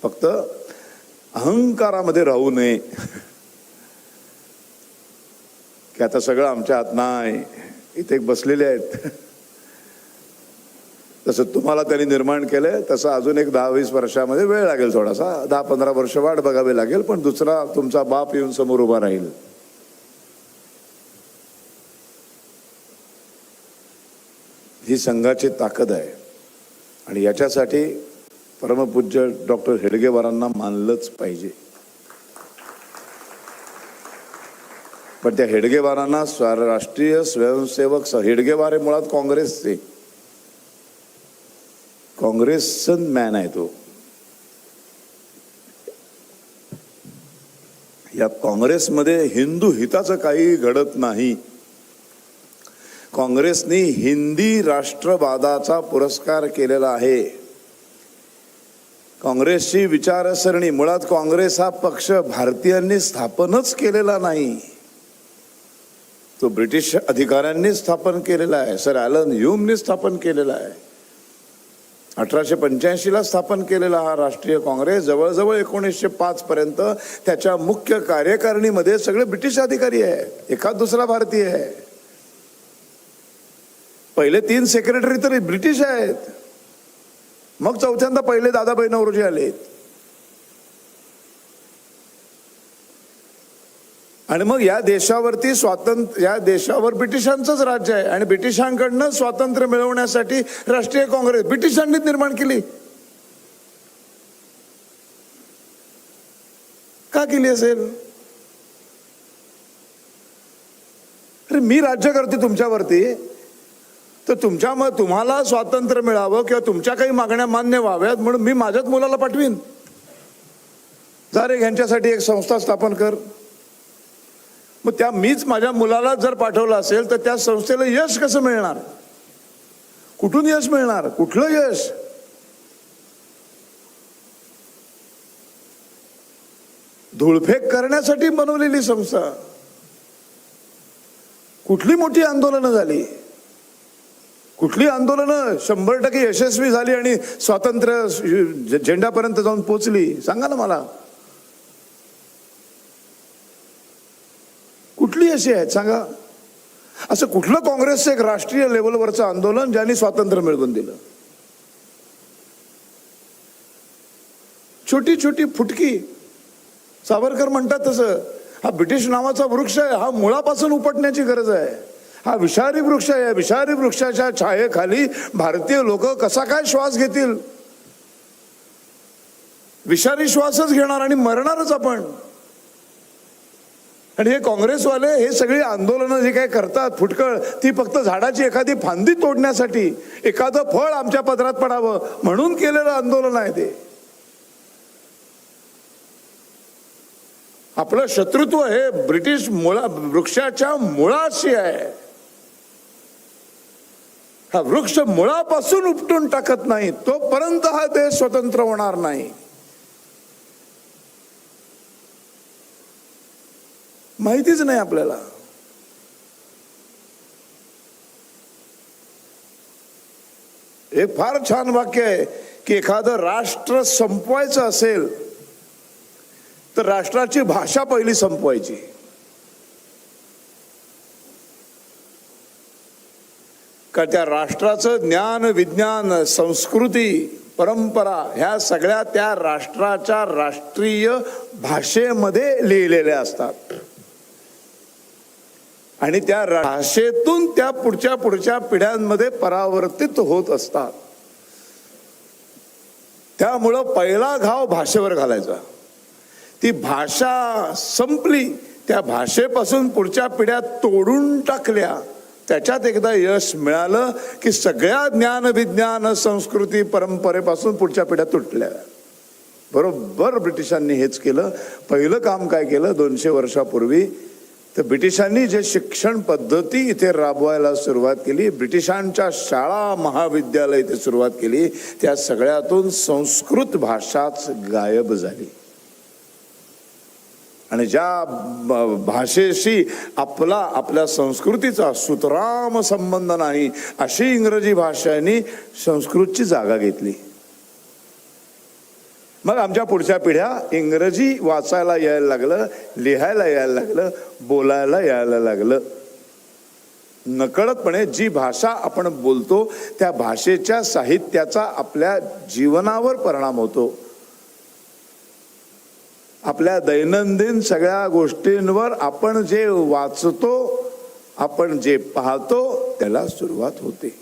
फक्त अहंकारामध्ये राहू नये की आता सगळं आमच्या हात नाही. इथे बसलेले आहेत, तसं तुम्हाला त्यांनी निर्माण केलंय, तसं अजून एक 10-20 वर्षामध्ये वेळ लागेल. थोडासा 10-15 वर्ष वाट बघावी लागेल, पण दुसरा तुमचा बाप येऊन समोर उभा राहील. ही संघाची ताकद आहे. आणि याच्यासाठी परमपूज्य डॉक्टर हेडगेवारांना मानलंच पाहिजे. पण त्या हेडगेवारांना राष्ट्रीय स्वयंसेवक, हेडगेवार हे मुळात काँग्रेसचे, काँग्रेसन मॅन आहे तो. या काँग्रेसमध्ये हिंदू हिताचं काही घडत नाही. काँग्रेसने हिंदी राष्ट्रवादाचा पुरस्कार केलेला आहे. काँग्रेसची विचारसरणी, मुळात काँग्रेस हा पक्ष भारतीयांनी स्थापनच केलेला नाही, तो ब्रिटिश अधिकाऱ्यांनी स्थापन केलेला आहे. सर ॲलन ह्यूमने स्थापन केलेला आहे. 1885ला स्थापन केलेला हा राष्ट्रीय काँग्रेस जवळजवळ 1905 पर्यंत त्याच्या मुख्य कार्यकारिणीमध्ये सगळे ब्रिटिश अधिकारी आहे, एखाद दुसरा भारतीय आहे. पहिले 3 सेक्रेटरी तरी ब्रिटिश आहेत. मग चौथ्यांदा पहिले दादाभाई नौरोजी आले. आणि मग या देशावरती या देशावर ब्रिटिशांचंच राज्य आहे आणि ब्रिटिशांकडनं स्वातंत्र्य मिळवण्यासाठी राष्ट्रीय काँग्रेस ब्रिटिशांनीच निर्माण केली. का केली असेल? अरे मी राज्य करते तुमच्यावरती, तर तुम्हाला स्वातंत्र्य मिळावं किंवा तुमच्या काही मागण्या मान्य व्हाव्यात म्हणून मी माझ्याच मुलाला पाठवीन, जा रे ह्यांच्यासाठी एक संस्था स्थापन कर. मग मीच माझ्या मुलाला जर पाठवलं असेल तर त्या संस्थेला यश कसं मिळणार? कुठून यश मिळणार? कुठलं यश? धूळफेक करण्यासाठी बनवलेली संस्था. कुठली मोठी आंदोलनं झाली? कुठली आंदोलनं 100% यशस्वी झाली आणि स्वातंत्र्य झेंड्यापर्यंत जाऊन पोचली? सांगा ना मला. कुठली अशी आहेत सांगा? असं कुठलं काँग्रेसचं एक राष्ट्रीय लेवलवरचं आंदोलन ज्यांनी स्वातंत्र्य मिळवून दिलं? छोटी छोटी फुटकी. सावरकर म्हणतात तसं, हा ब्रिटिश नावाचा वृक्ष आहे, हा मुळापासून उपटण्याची गरज आहे. हा विषारी वृक्ष आहे. या विषारी वृक्षाच्या छायेखाली भारतीय लोक कसा काय श्वास घेतील? विषारी श्वासच घेणार आणि मरणारच आपण. आणि हे काँग्रेसवाले हे सगळी आंदोलनं जे काय करतात फुटकळ, ती फक्त झाडाची एखादी फांदी तोडण्यासाठी, एखादं फळ आमच्या पदरात पडावं म्हणून केलेलं आंदोलन आहे ते. आपलं शत्रुत्व हे ब्रिटिश वृक्षाच्या मुळाशी आहे. हा वृक्ष मुळापासून उपटून टाकत नाही तोपर्यंत हा देश स्वतंत्र होणार नाही. माहितीच नाही आपल्याला. एक फार छान वाक्य आहे की एखादं राष्ट्र संपवायचं असेल तर राष्ट्राची भाषा पहिली संपवायची. का त्या राष्ट्राचं ज्ञान, विज्ञान, संस्कृती, परंपरा ह्या सगळ्या त्या राष्ट्राच्या राष्ट्रीय भाषेमध्ये लिहिलेल्या असतात आणि त्या भाषेतून त्या पुढच्या पिढ्यांमध्ये परावर्तित होत असतात. त्यामुळं पहिला घाव भाषेवर घालायचा. ती भाषा संपली, त्या भाषेपासून पुढच्या पिढ्या तोडून टाकल्या, त्याच्यात एकदा यश मिळालं की सगळ्या ज्ञान, विज्ञान, संस्कृती, परंपरेपासून पुढच्या पिढ्या तुटल्या. बरोबर ब्रिटिशांनी हेच केलं. पहिलं काम काय केलं 200 वर्षापूर्वी, तर ब्रिटिशांनी जे शिक्षण पद्धती इथे राबवायला सुरुवात केली, ब्रिटिशांच्या शाळा, महाविद्यालय इथे सुरुवात केली, त्या सगळ्यातून संस्कृत भाषाच गायब झाली. आणि ज्या भाषेशी आपल्या संस्कृतीचा सुतराम संबंध नाही अशी इंग्रजी भाषेने संस्कृतची जागा घेतली. मग आमच्या पुढच्या पिढ्या इंग्रजी वाचायला यायला लागलं, लिहायला यायला लागलं, बोलायला यायला लागलं. नकळतपणे जी भाषा आपण बोलतो त्या भाषेच्या साहित्याचा आपल्या जीवनावर परिणाम होतो. आपल्या दैनंदिन सगळ्या गोष्टींवर आपण जे वाचतो, आपण जे पाहतो त्याला सुरुवात होते.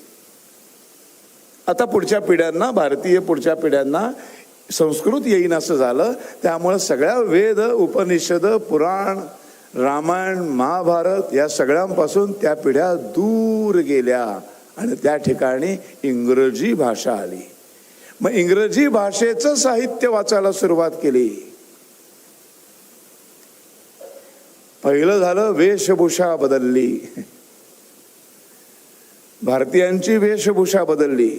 आता पुढच्या पिढ्यांना, भारतीय पुढच्या पिढ्यांना संस्कृत येईन असं झालं. त्यामुळं सगळ्या वेद, उपनिषद, पुराण, रामायण, महाभारत या सगळ्यांपासून त्या पिढ्या दूर गेल्या आणि त्या ठिकाणी इंग्रजी भाषा आली. मग इंग्रजी भाषेचं साहित्य वाचायला सुरुवात केली. पहिलं झालं वेशभूषा बदलली, भारतीयांची वेशभूषा बदलली.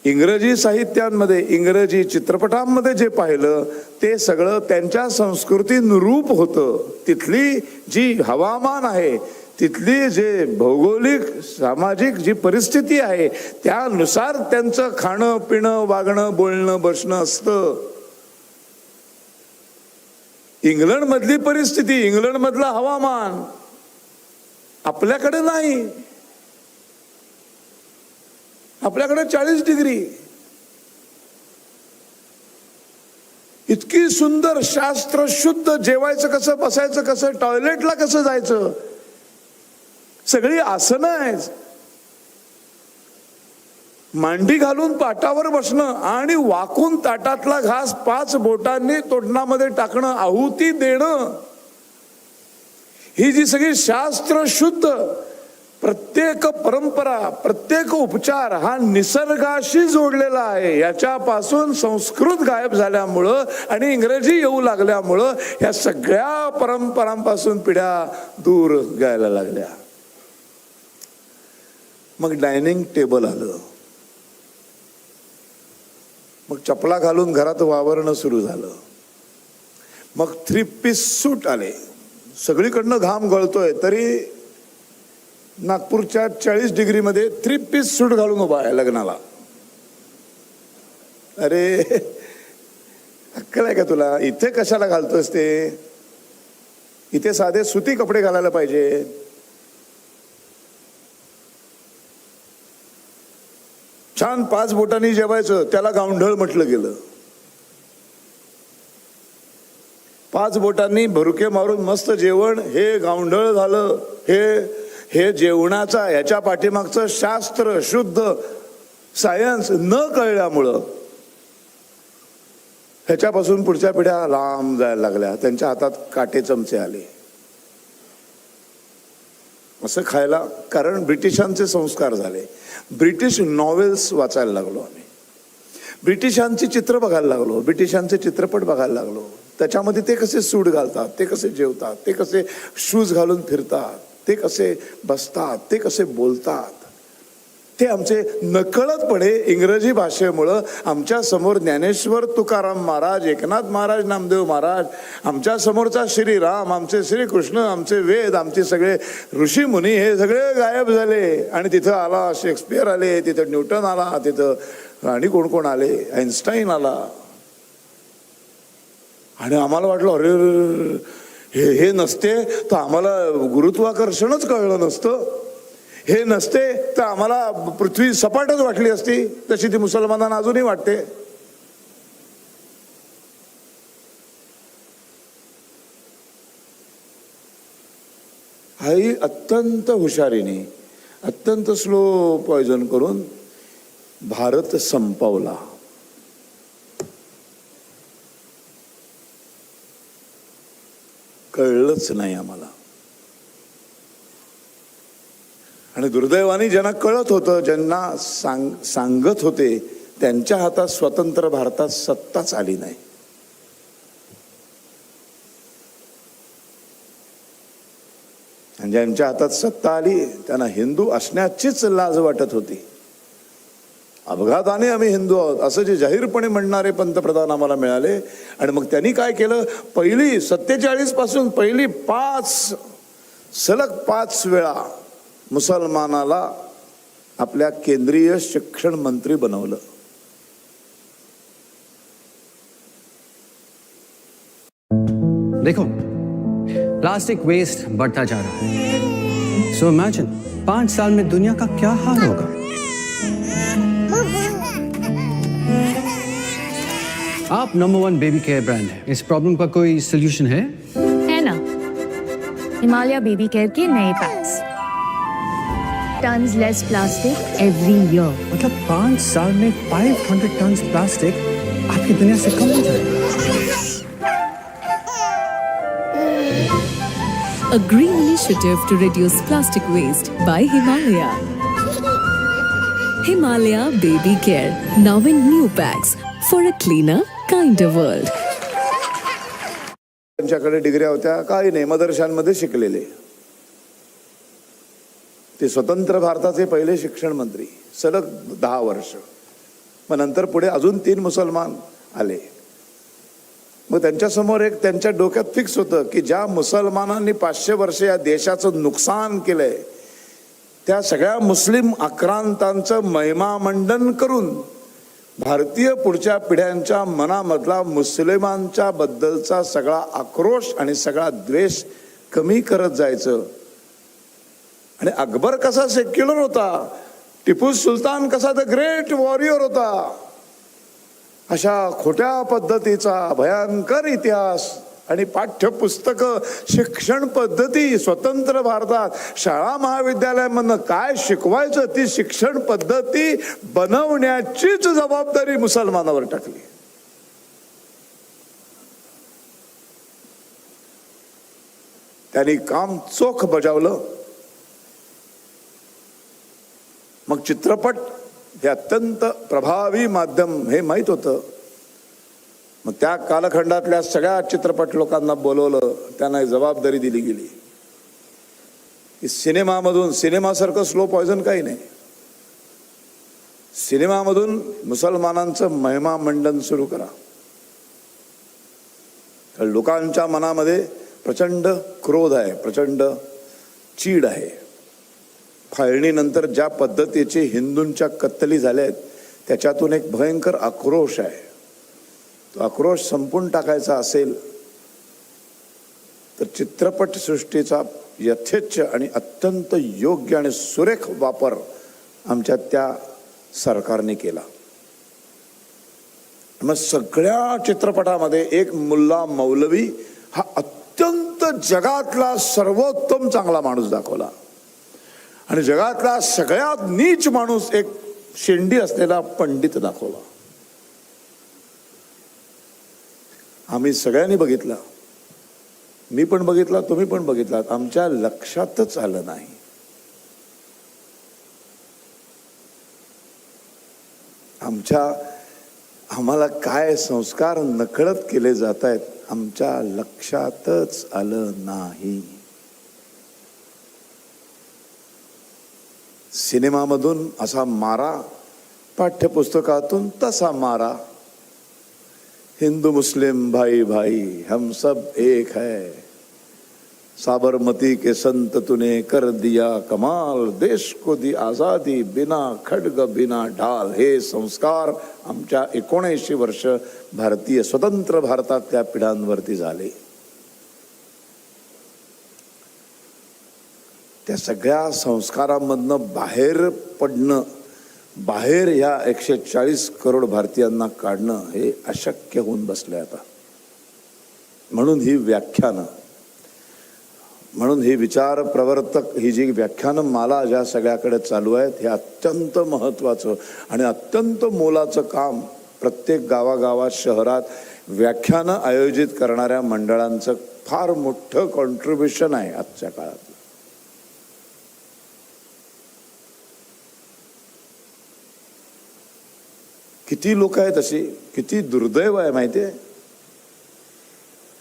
इंग्रजी साहित्यांमध्ये, इंग्रजी चित्रपटांमध्ये जे पाहिलं ते सगळं त्यांच्या संस्कृतीनुरूप होतं. तिथली जी हवामान आहे, तिथली जे भौगोलिक सामाजिक जी परिस्थिती आहे त्यानुसार त्यांचं खाणं, पिणं, वागणं, बोलणं, बसणं असतं. इंग्लंड मधली परिस्थिती, इंग्लंड मधलं हवामान आपल्याकडे नाही. आपल्याकडे 40 डिग्री, इतकी सुंदर शास्त्र शुद्ध, जेवायचं कसं, बसायचं कसं, टॉयलेटला कसं जायचं, सगळी आसनं आहेत. मांडी घालून पाटावर बसणं आणि वाकून ताटातला घास 5 बोटांनी तोंडामध्ये टाकणं, आहुती देणं, ही जी सगळी शास्त्र शुद्ध प्रत्येक परंपरा, प्रत्येक उपचार हा निसर्गाशी जोडलेला आहे. याच्यापासून संस्कृत गायब झाल्यामुळं आणि इंग्रजी येऊ लागल्यामुळं या सगळ्या परंपरांपासून पिढ्या दूर गायला लागल्या. मग डायनिंग टेबल आलं, मग चपला घालून घरात वावरणं सुरू झालं, मग 3 पीस सूट आले. सगळीकडनं घाम गळतोय तरी नागपूरच्या 40 डिग्रीमध्ये 3 पीस सूट घालून उभा आहे लग्नाला. अरे अक्कल आहे का तुला? इथे कशाला घालतोस ते? इथे साधे सुती कपडे घालायला पाहिजे. छान 5 बोटांनी जेवायचं, त्याला गावंढळ म्हटलं गेलं. 5 बोटांनी भरुके मारून मस्त जेवण हे गावंढळ झालं. हे जेवणाचा ह्याच्या पाठीमागचं शास्त्र शुद्ध सायन्स न कळल्यामुळं ह्याच्यापासून पुढच्या पिढ्या लांब जायला लागल्या. त्यांच्या हातात काटे चमचे आले असं खायला. कारण ब्रिटिशांचे संस्कार झाले. ब्रिटिश नॉवेल्स वाचायला लागलो आम्ही, ब्रिटिशांची चित्र बघायला लागलो, ब्रिटिशांचे चित्रपट बघायला लागलो. त्याच्यामध्ये ते कसे सूट घालतात, ते कसे जेवतात, ते कसे शूज घालून फिरतात, ते कसे बसतात, ते कसे बोलतात, ते आमचे नकळतपणे इंग्रजी भाषेमुळं आमच्या समोर ज्ञानेश्वर तुकाराम महाराज, एकनाथ महाराज, नामदेव महाराज, आमच्या समोरचा श्रीराम, आमचे श्रीकृष्ण, आमचे वेद, आमचे सगळे ऋषीमुनी हे सगळे गायब झाले. आणि तिथं आला शेक्सपियर आले, तिथं न्यूटन आला, तिथं आणि कोण कोण आले, आईन्स्टाईन आला. आणि आम्हाला वाटलं अरे हे नसते तर आम्हाला गुरुत्वाकर्षणच कळलं नसतं, हे नसते तर आम्हाला पृथ्वी सपाटच वाटली असती, तशी ती मुसलमानांना अजूनही वाटते. हाही अत्यंत हुशारीने, अत्यंत स्लो पॉयझन करून भारत संपवला. कळलंच नाही आम्हाला. आणि दुर्दैवाने ज्यांना कळत होतं, ज्यांना सांगत होते, त्यांच्या हातात स्वतंत्र भारतात सत्ताच आली नाही. आणि ज्यांच्या हातात सत्ता आली त्यांना हिंदू असण्याचीच लाज वाटत होती. अपघाताने आम्ही हिंदू आहोत असं जे जाहीरपणे म्हणणारे पंतप्रधान आम्हाला मिळाले. आणि मग त्यांनी काय केलं, पहिली 47 पासून पहिली 5 वेळा मुसलमानाला आपल्या केंद्रीय शिक्षण मंत्री बनवलं. देखो, प्लास्टिक वेस्ट बढ़ता जा रहा है. सो इमेजिन 5 साल में दुनिया का क्या हाल होगा. आप नंबर 1 बेबी केयर ब्रांड है. इस प्रॉब्लम का कोई सोल्यूशन है ना? हिमालय बेबी केयर के नए पैक्स, टन्स लेस प्लास्टिक एवरी ईयर. मतलब 5 साल में 500 टन प्लास्टिक आपकी दुनिया से कम हो जाएगा. A green initiative to reduce plastic waste by Himalaya. Himalaya Baby Care, now in new packs for a cleaner, kinder world. त्यांच्याकडे डिग्र्या होत्या काही नाही, मदरशांमध्ये शिकलेले. ते स्वतंत्र भारताचे पहिले शिक्षण मंत्री सलग 10 वर्ष. मग नंतर पुढे अजून 3 मुसलमान आले. मग त्यांच्यासमोर एक त्यांच्या डोक्यात फिक्स होतं की ज्या मुसलमानांनी 500 वर्ष या देशाचं नुकसान केलंय, त्या सगळ्या मुस्लिम आक्रांतांचं महिमामंडन करून भारतीय पुढच्या पिढ्यांच्या मनामधला मुस्लिमांच्या बद्दलचा सगळा आक्रोश आणि सगळा द्वेष कमी करत जायचं. आणि अकबर कसा सेक्युलर होता, टिपू सुलतान कसा द ग्रेट वॉरियर होता, अशा खोट्या पद्धतीचा भयंकर इतिहास आणि पाठ्यपुस्तक शिक्षण पद्धती स्वतंत्र भारतात शाळा महाविद्यालयामधनं काय शिकवायचं ती शिक्षण पद्धती बनवण्याचीच जबाबदारी मुसलमानावर टाकली. त्यांनी काम चोख बजावलं. मग चित्रपट हे अत्यंत प्रभावी माध्यम हे माहीत होतं. मग त्या कालखंडातल्या सगळ्या चित्रपट लोकांना बोलवलं, त्यांना जबाबदारी दिली गेली की सिनेमामधून, सिनेमासारखं स्लो पॉयझन काही नाही, सिनेमामधून मुसलमानांचं महिमा मंडन सुरू करा. तर लोकांच्या मनामध्ये प्रचंड क्रोध आहे, प्रचंड चीड आहे. फाळणीनंतर ज्या पद्धतीचे हिंदूंच्या कत्तली झाल्या आहेत त्याच्यातून एक भयंकर आक्रोश आहे. तो आक्रोश संपून टाकायचा असेल तर चित्रपटसृष्टीचा यथेच्छ आणि अत्यंत योग्य आणि सुरेख वापर आमच्या त्या सरकारने केला. मग सगळ्या चित्रपटामध्ये एक मुल्ला मौलवी हा अत्यंत जगातला सर्वोत्तम चांगला माणूस दाखवला आणि जगातला सगळ्यात नीच माणूस एक शेंडी असलेला पंडित दाखवला. आम्ही सगळ्यांनी बघितला, मी पण बघितला, तुम्ही पण बघितला. आमच्या लक्षातच आलं नाही. आम्हाला काय संस्कार नकळत केले जात आहेत आमच्या लक्षातच आलं नाही. सिनेमामधून असा मारा, पाठ्यपुस्तकातून तसा मारा. हिंदू मुस्लिम भाई भाई हम सब एक है, साबरमती के संत तूने कर दिया कमाल, देश को दी आजादी बिना खड्ग बिना ढाल. हे संस्कार आमच्या 79 वर्ष भारतीय स्वतंत्र भारतातल्या पिढ्यांवरती झाले. त्या सगळ्या संस्कारांमधनं बाहेर पडणं, बाहेर ह्या 140 करोड भारतीयांना काढणं हे अशक्य होऊन बसलंय आता. म्हणून ही व्याख्यानं, म्हणून ही विचार प्रवर्तक, ही जी व्याख्यानं माला ज्या सगळ्याकडे चालू आहेत हे अत्यंत महत्त्वाचं आणि अत्यंत मोलाचं काम प्रत्येक गावागावात शहरात व्याख्यानं आयोजित करणाऱ्या मंडळांचं फार मोठं कॉन्ट्रीब्युशन आहे आजच्या काळात. किती लोक आहेत अशी, किती दुर्दैव आहे माहिती आहे.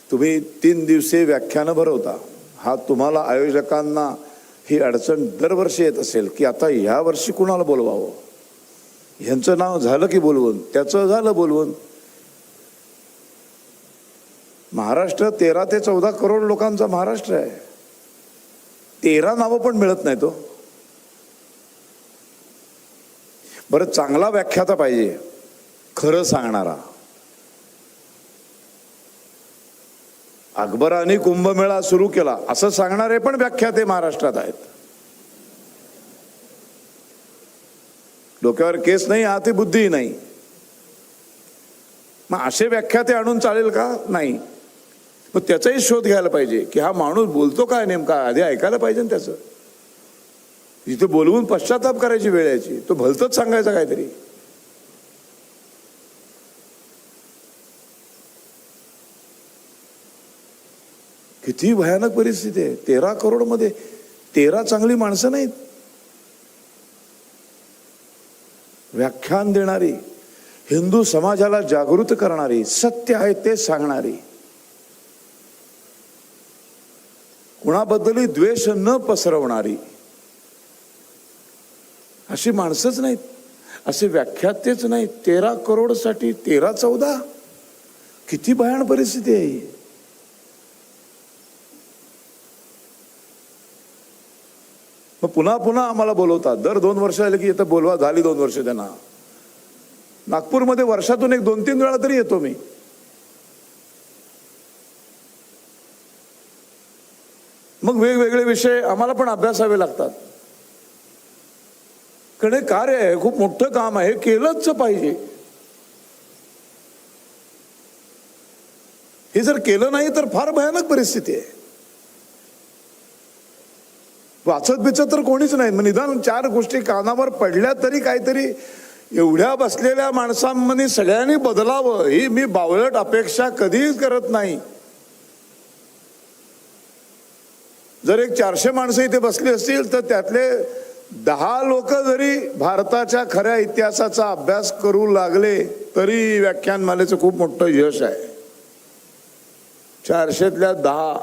तुम्ही 3 दिवसीय व्याख्यानं भरवता, हा तुम्हाला आयोजकांना ही अडचण दरवर्षी येत असेल की आता ह्या वर्षी कुणाला बोलवावं, ह्यांचं नाव झालं की बोलवून, त्याचं झालं बोलवून. महाराष्ट्र 13 ते 14 करोड लोकांचा महाराष्ट्र आहे. 13 नावं पण मिळत नाही. तो बरं चांगला व्याख्याता पाहिजे, खरं सांगणारा. अकबराने कुंभमेळा सुरू केला असं सांगणारे पण व्याख्याते महाराष्ट्रात आहेत. डोक्यावर केस नाही, हाती बुद्धी नाही. मग असे व्याख्याते आणून चालेल का? नाही. मग त्याचाही शोध घ्यायला पाहिजे की हा माणूस बोलतो काय नेमका, आधी ऐकायला पाहिजे ना त्याचं. जिथे बोलवून पश्चाताप करायची वेळ यायची, तो भलतंच सांगायचं काहीतरी. किती भयानक परिस्थिती आहे. 13 करोड मध्ये 13 चांगली माणसं नाहीत. व्याख्यान देणारी, हिंदू समाजाला जागृत करणारी, सत्य आहे ते सांगणारी, कुणाबद्दलही द्वेष न पसरवणारी अशी माणसंच नाहीत, असे व्याख्यातेच नाहीत. 13 करोड साठी 13-14 किती भयान परिस्थिती आहे. मग पुन्हा पुन्हा आम्हाला बोलवतात. दर 2 वर्ष झाले की येतं बोलवा. झाली 2 वर्ष त्यांना. नागपूरमध्ये वर्षातून 1-2-3 वेळा तरी येतो मी. मग वेगवेगळे विषय आम्हाला पण अभ्यासावे लागतात. कारण हे कार्य आहे, खूप मोठं काम आहे, केलंच पाहिजे. हे जर केलं नाही तर फार भयानक परिस्थिती आहे. वाचत बिचत तर कोणीच नाही. मग निदान 4 गोष्टी कानावर पडल्या तरी काहीतरी एवढ्या बसलेल्या माणसांमध्ये सगळ्यांनी बदलावं ही मी बावळट अपेक्षा कधीच करत नाही. जर एक 400 माणसं इथे बसली असतील तर त्यातले 10 लोक जरी भारताच्या खऱ्या इतिहासाचा अभ्यास करू लागले तरी व्याख्यानमालेचं खूप मोठं यश आहे. 400तल्या 10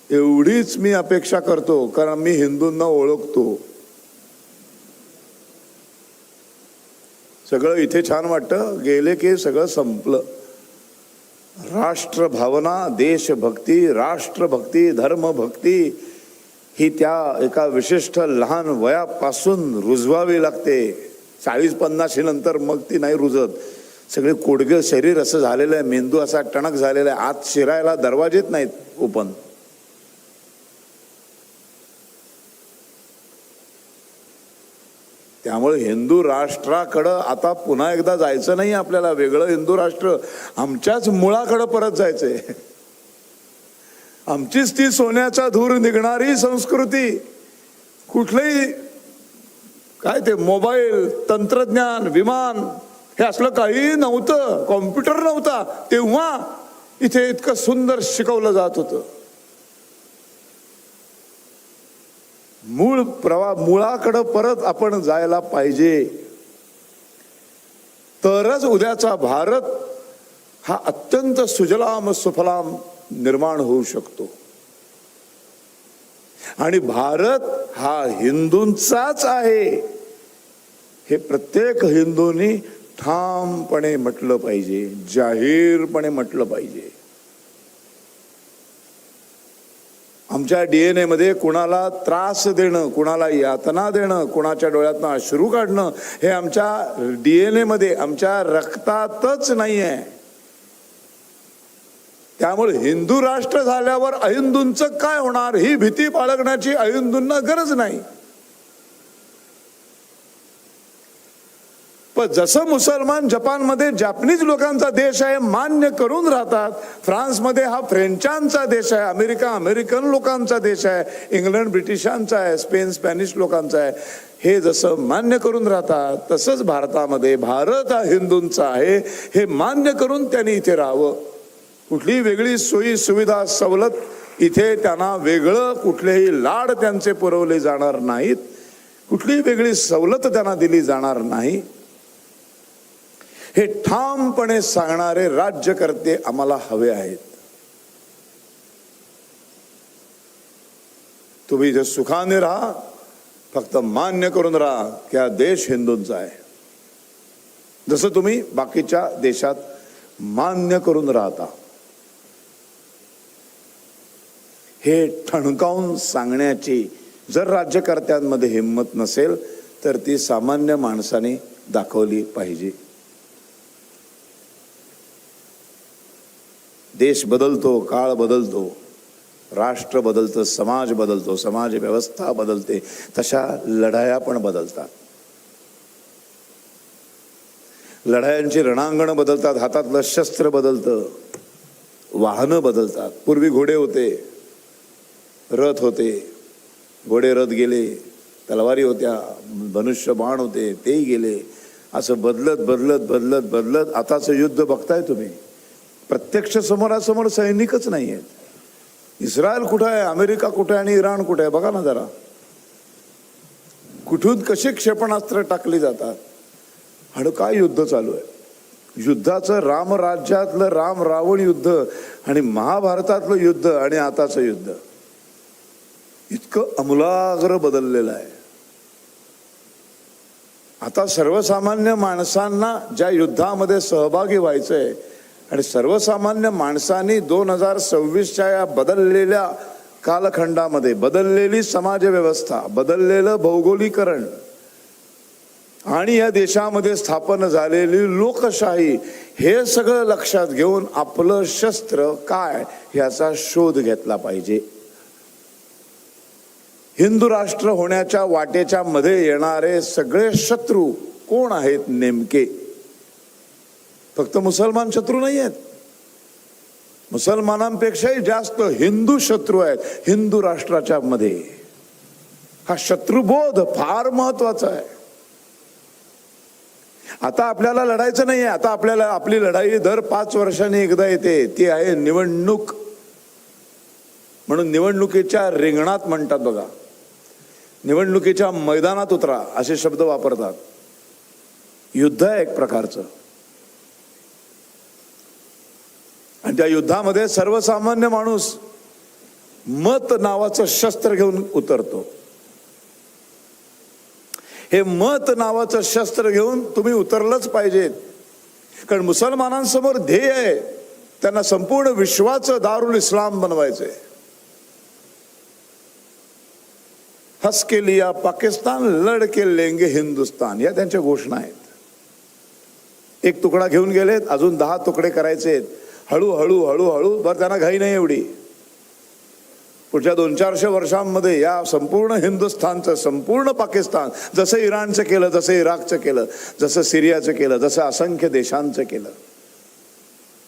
एवढीच मी अपेक्षा करतो, कारण मी हिंदूंना ओळखतो. सगळं इथे छान वाटतं, गेले की सगळं संपलं. राष्ट्रभावना, देशभक्ती, राष्ट्रभक्ती, धर्मभक्ती ही त्या एका विशिष्ट लहान वयापासून रुजवावी लागते. 40-50 नंतर मग ती नाही रुजत. सगळे कोडगे शरीर असं झालेलं आहे, मेंदू असा टणक झालेला आहे, आत शिरायला दरवाजेच नाहीत ओपन. त्यामुळे हिंदू राष्ट्राकडं आता पुन्हा एकदा जायचं नाही आपल्याला. वेगळं हिंदू राष्ट्र, आमच्याच मुळाकडं परत जायचंय. आमचीच ती सोन्याचा धूर निघणारी संस्कृती. कुठलंही काय ते मोबाईल, तंत्रज्ञान, विमान हे असलं काही नव्हतं. कॉम्प्युटर नव्हता तेव्हा इथे इतकं सुंदर शिकवलं जात होतं. मुळाकडं परत आपण जायला पाहिजे, तरच उद्याचा भारत हा अत्यंत सुजलाम सुफलाम निर्माण होऊ शकतो. आणि भारत हा हिंदूंचाच आहे हे प्रत्येक हिंदूंनी ठामपणे म्हटलं पाहिजे, जाहीरपणे म्हटलं पाहिजे. आमच्या DNA मध्ये कुणाला त्रास देणं, कुणाला यातना देणं, कुणाच्या डोळ्यातनं अश्रू काढणं हे आमच्या DNA मध्ये, आमच्या रक्तातच नाही आहे. त्यामुळे हिंदू राष्ट्र झाल्यावर अहिंदूंचं काय होणार ही भीती बाळगण्याची अहिंदूंना गरज नाही. पण जसं मुसलमान जपानमध्ये जपानीज लोकांचा देश आहे मान्य करून राहतात, फ्रान्समध्ये हा फ्रेंचांचा देश आहे, अमेरिका अमेरिकन लोकांचा देश आहे, इंग्लंड ब्रिटिशांचा आहे, स्पेन स्पॅनिश लोकांचा आहे, हे जसं मान्य करून राहतात तसंच भारतामध्ये भारत हा हिंदूंचा आहे हे मान्य करून त्यांनी इथे राहावं. कुठलीही वेगळी सोयी सुविधा सवलत इथे त्यांना वेगळं कुठलेही लाड त्यांचे पुरवले जाणार नाहीत, कुठलीही वेगळी सवलत त्यांना दिली जाणार नाही. हे ठामपणे सांगणारे राज्यकर्ते आम्हाला हवे आहेत. तुम्ही इथे सुखाने राहा, फक्त मान्य करून राहा की हा देश हिंदूंचा आहे, जसं तुम्ही बाकीच्या देशात मान्य करून राहता. हे ठणकावून सांगण्याची जर राज्यकर्त्यांमध्ये हिंमत नसेल तर ती सामान्य माणसाने दाखवली पाहिजे. देश बदलतो, काळ बदलतो, राष्ट्र बदलतं, समाज बदलतो, समाज व्यवस्था बदलते, तशा लढाया पण बदलतात. लढायांची रणांगण बदलतात, हातातलं शस्त्र बदलतं, वाहनं बदलतात. पूर्वी घोडे होते, रथ होते, घोडे रथ गेले, तलवारी होत्या, धनुष्य बाण होते, तेही गेले. असं बदलत बदलत बदलत बदलत आताचं युद्ध बघताय तुम्ही, प्रत्यक्ष समोरासमोर सैनिकच नाही आहेत. इस्रायल कुठं आहे, अमेरिका कुठं आहे आणि इराण कुठं आहे बघा ना जरा. कुठून कशी क्षेपणास्त्र टाकली जातात आणि काय युद्ध चालू आहे. युद्धाचं रामराज्यातलं राम रावण युद्ध आणि महाभारतातलं युद्ध आणि आताचं युद्ध इतकं अमूलाग्र बदललेलं आहे. आता सर्वसामान्य माणसांना ज्या युद्धामध्ये सहभागी व्हायचंय आणि सर्वसामान्य माणसांनी 2026च्या या बदललेल्या कालखंडामध्ये बदललेली समाजव्यवस्था, बदललेलं भौगोलिकरण आणि या देशामध्ये स्थापन झालेली लोकशाही हे सगळं लक्षात घेऊन आपलं शस्त्र काय याचा शोध घेतला पाहिजे. हिंदू राष्ट्र होण्याच्या वाटेच्या मध्ये येणारे सगळे शत्रू कोण आहेत नेमके? फक्त मुसलमान शत्रू नाही आहेत, मुसलमानांपेक्षाही जास्त हिंदू शत्रू आहेत हिंदू राष्ट्राच्या मध्ये. हा शत्रुबोध फार महत्वाचा आहे. आता आपल्याला लढायचं नाहीये. आता आपल्याला आपली लढाई दर 5 वर्षांनी एकदा येते, ती आहे निवडणूक. म्हणून निवडणुकीच्या रिंगणात म्हणतात बघा, निवडणुकीच्या मैदानात उतरा असे शब्द वापरतात. युद्ध आहे एक प्रकारचं. आणि त्या युद्धामध्ये सर्वसामान्य माणूस मत नावाचं शस्त्र घेऊन उतरतो. हे मत नावाचं शस्त्र घेऊन तुम्ही उतरलंच पाहिजेत. कारण मुसलमानांसमोर ध्येय आहे, त्यांना संपूर्ण विश्वाचं दारुल इस्लाम बनवायचंय. हस के लिया पाकिस्तान, लढ के लेंगे हिंदुस्तान, या त्यांच्या घोषणा आहेत. एक तुकडा घेऊन गेलेत, अजून 10 तुकडे करायचे. हळूहळू हळूहळू, बरं त्यांना घाई नाही एवढी. पुढच्या 200-400 वर्षांमध्ये या संपूर्ण हिंदुस्थानचं, संपूर्ण पाकिस्तान, जसं इराणचं केलं, जसं इराकचं केलं, जसं सिरियाचं केलं, जसं असंख्य देशांचं केलं,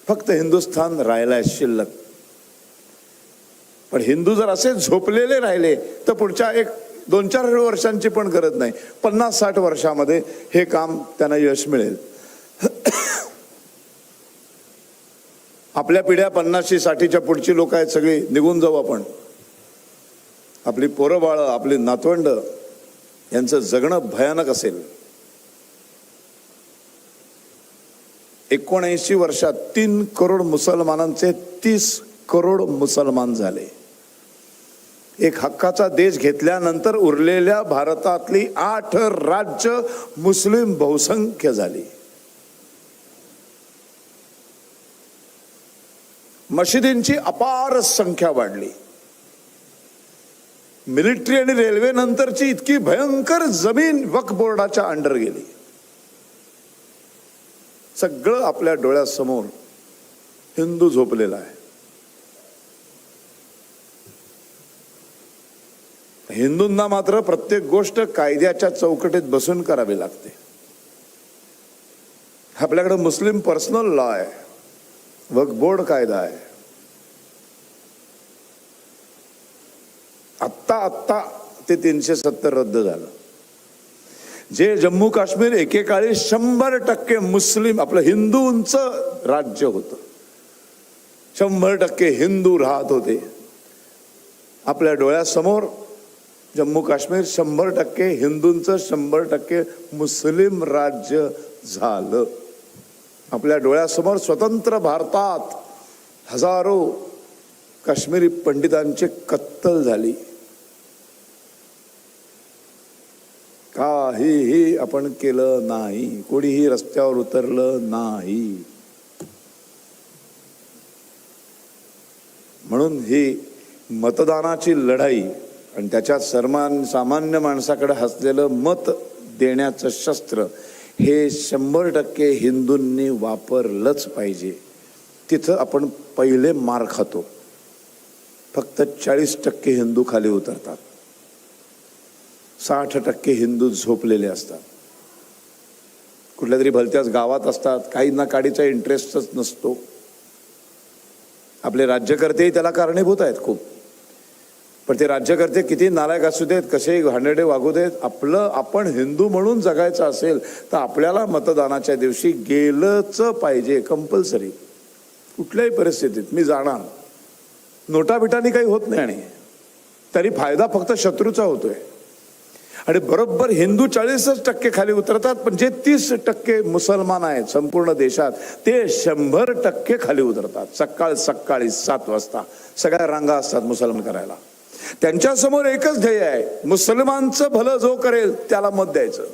फक्त हिंदुस्थान राहिलाय शिल्लक. पण हिंदू जर असे झोपलेले राहिले तर पुढच्या 2-4 वर्षांची पण गरज नाही, 50-60 वर्षामध्ये हे काम त्यांना यश मिळेल. आपल्या पिढ्या 50-60च्या पुढची लोक आहेत, सगळी निघून जाऊ आपण. आपली पोरं बाळं, आपली नातवंड, यांचं जगणं भयानक असेल. 79 वर्षात 3 करोड मुसलमानांचे 30 करोड मुसलमान झाले. एक हक्काचा देश घेतल्यानंतर उरलेल्या भारतातली 8 राज्य मुस्लिम बहुसंख्य झाली. मशिदींची अपार संख्या वाढली. मिलिटरी आणि रेल्वे नंतरची इतकी भयंकर जमीन वक्फ बोर्डाच्या अंडर गेली. सगळं आपल्या डोळ्यासमोर हिंदू झोपलेला आहे. हिंदूंना मात्र प्रत्येक गोष्ट कायद्याच्या चौकटीत बसून करावी लागते. आपल्याकडे मुस्लिम पर्सनल लॉ आहे, वक्फ बोर्ड कायदा आहे. आत्ता ते 370 रद्द झालं. जे जम्मू काश्मीर एकेकाळी 100% मुस्लिम, आपलं हिंदूंचं राज्य होतं, 100% हिंदू राहत होते. आपल्या डोळ्यासमोर जम्मू काश्मीर 100% हिंदूंचं 100% मुस्लिम राज्य झालं. आपल्या डोळ्यासमोर स्वतंत्र भारतात हजारो काश्मीरी पंडितांची कत्तल झाली. काहीही आपण केलं नाही, कोणीही रस्त्यावर उतरलं नाही. म्हणून ही मतदानाची लढाई आणि त्याच्यात सामान्य माणसाकडे हसलेलं मत देण्याचं शस्त्र हे 100% हिंदूंनी वापरलंच पाहिजे. तिथं आपण पहिले मार खातो. फक्त 40% हिंदू खाली उतरतात, 60% हिंदू झोपलेले असतात, कुठल्या तरी भलत्याच गावात असतात, काहींना काडीचा इंटरेस्टच नसतो. आपले राज्यकर्तेही त्याला कारणीभूत आहेत खूप. पण ते राज्यकर्ते किती नालायक असू देत, कसेही घाणेरडे वागू देत, आपण हिंदू म्हणून जगायचं असेल तर आपल्याला मतदानाच्या दिवशी गेलंच पाहिजे, कंपल्सरी. कुठल्याही परिस्थितीत मी जाणार. नोटाबिटानी काही होत नाही आणि तरी फायदा फक्त शत्रूचा होतोय. आणि बरोबर हिंदू 40% खाली उतरतात, पण जे 30% मुसलमान आहेत संपूर्ण देशात ते 100% खाली उतरतात. सकाळी 7 वाजता सगळ्या रांगा असतात मुसलमान करायला. त्यांच्या समोर एकच ध्येय आहे, मुसलमानचं भलं जो करेल त्याला मत द्यायचं.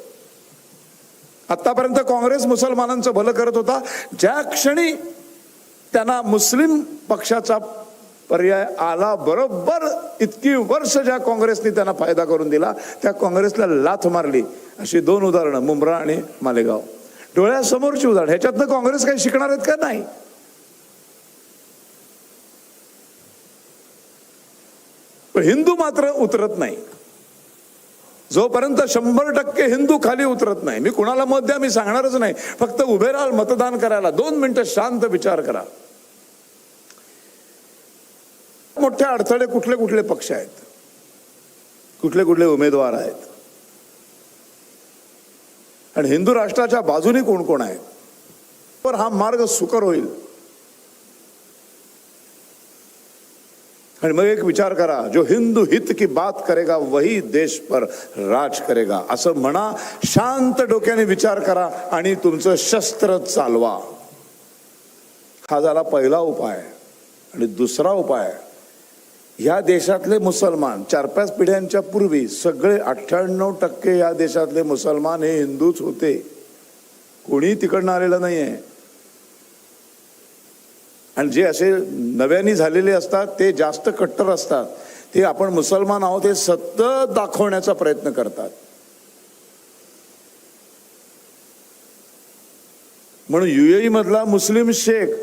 आतापर्यंत काँग्रेस मुसलमानांचं भलं करत होता. ज्या क्षणी त्यांना मुस्लिम पक्षाचा पर्याय आला, बरोबर इतकी वर्ष ज्या काँग्रेसने त्यांना फायदा करून दिला त्या काँग्रेसला लाथ मारली. अशी 2 उदाहरणं, मुंब्रा आणि मालेगाव, डोळ्यासमोरची उदाहरणं. ह्याच्यातनं काँग्रेस काही शिकणार आहेत का? नाही. पण हिंदू मात्र उतरत नाही. जोपर्यंत 100% हिंदू खाली उतरत नाही, मी कुणाला मत द्या मी सांगणारच नाही. फक्त उभे राहाल मतदान करायला, 2 मिनिटं शांत विचार करा. मोठे अडथळे कुठले कुठले पक्ष आहेत, कुठले कुठले उमेदवार आहेत आणि हिंदू राष्ट्राच्या बाजूने कोण कोण आहेत, तर हा मार्ग सुकर होईल. आणि मग एक विचार करा, जो हिंदू हित की बात करेगा वही देश पर राज करेगा, असं म्हणा, शांत डोक्याने विचार करा आणि तुमचं शस्त्र चालवा. हा झाला पहिला उपाय. आणि दुसरा उपाय, या देशातले मुसलमान 4-5 पिढ्यांच्या पूर्वी सगळे 98% या देशातले मुसलमान हे हिंदूच होते, कोणी तिकडनं आलेलं नाहीये. आणि जे असे नव्याने झालेले असतात ते जास्त कट्टर असतात, ते आपण मुसलमान आहोत हे सतत दाखवण्याचा प्रयत्न करतात. म्हणून UAE मधला मुस्लिम शेख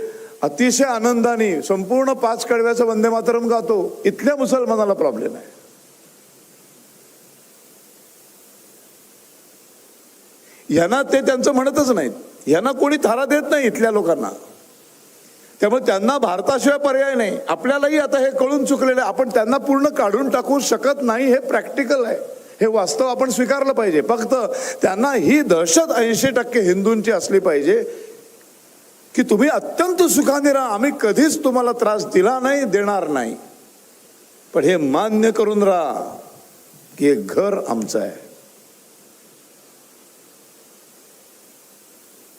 अतिशय आनंदाने संपूर्ण 5 कडव्याचं वंदे मातरम गातो. इथल्या मुसलमानाला प्रॉब्लेम आहे. यांना ते त्यांचं म्हणतच नाहीत, यांना कोणी थारा देत नाही इथल्या लोकांना. त्यामुळे त्यांना भारताशिवाय पर्याय नाही. आपल्यालाही आता हे कळून चुकलेलं आहे, आपण त्यांना पूर्ण काढून टाकू शकत नाही, हे प्रॅक्टिकल आहे, हे वास्तव आपण स्वीकारलं पाहिजे. फक्त त्यांना ही दहशत 80% हिंदूंची असली पाहिजे की तुम्ही अत्यंत सुखाने राहा, आम्ही कधीच तुम्हाला त्रास दिला नाही, देणार नाही, पण हे मान्य करून राहा की हे घर आमचं आहे.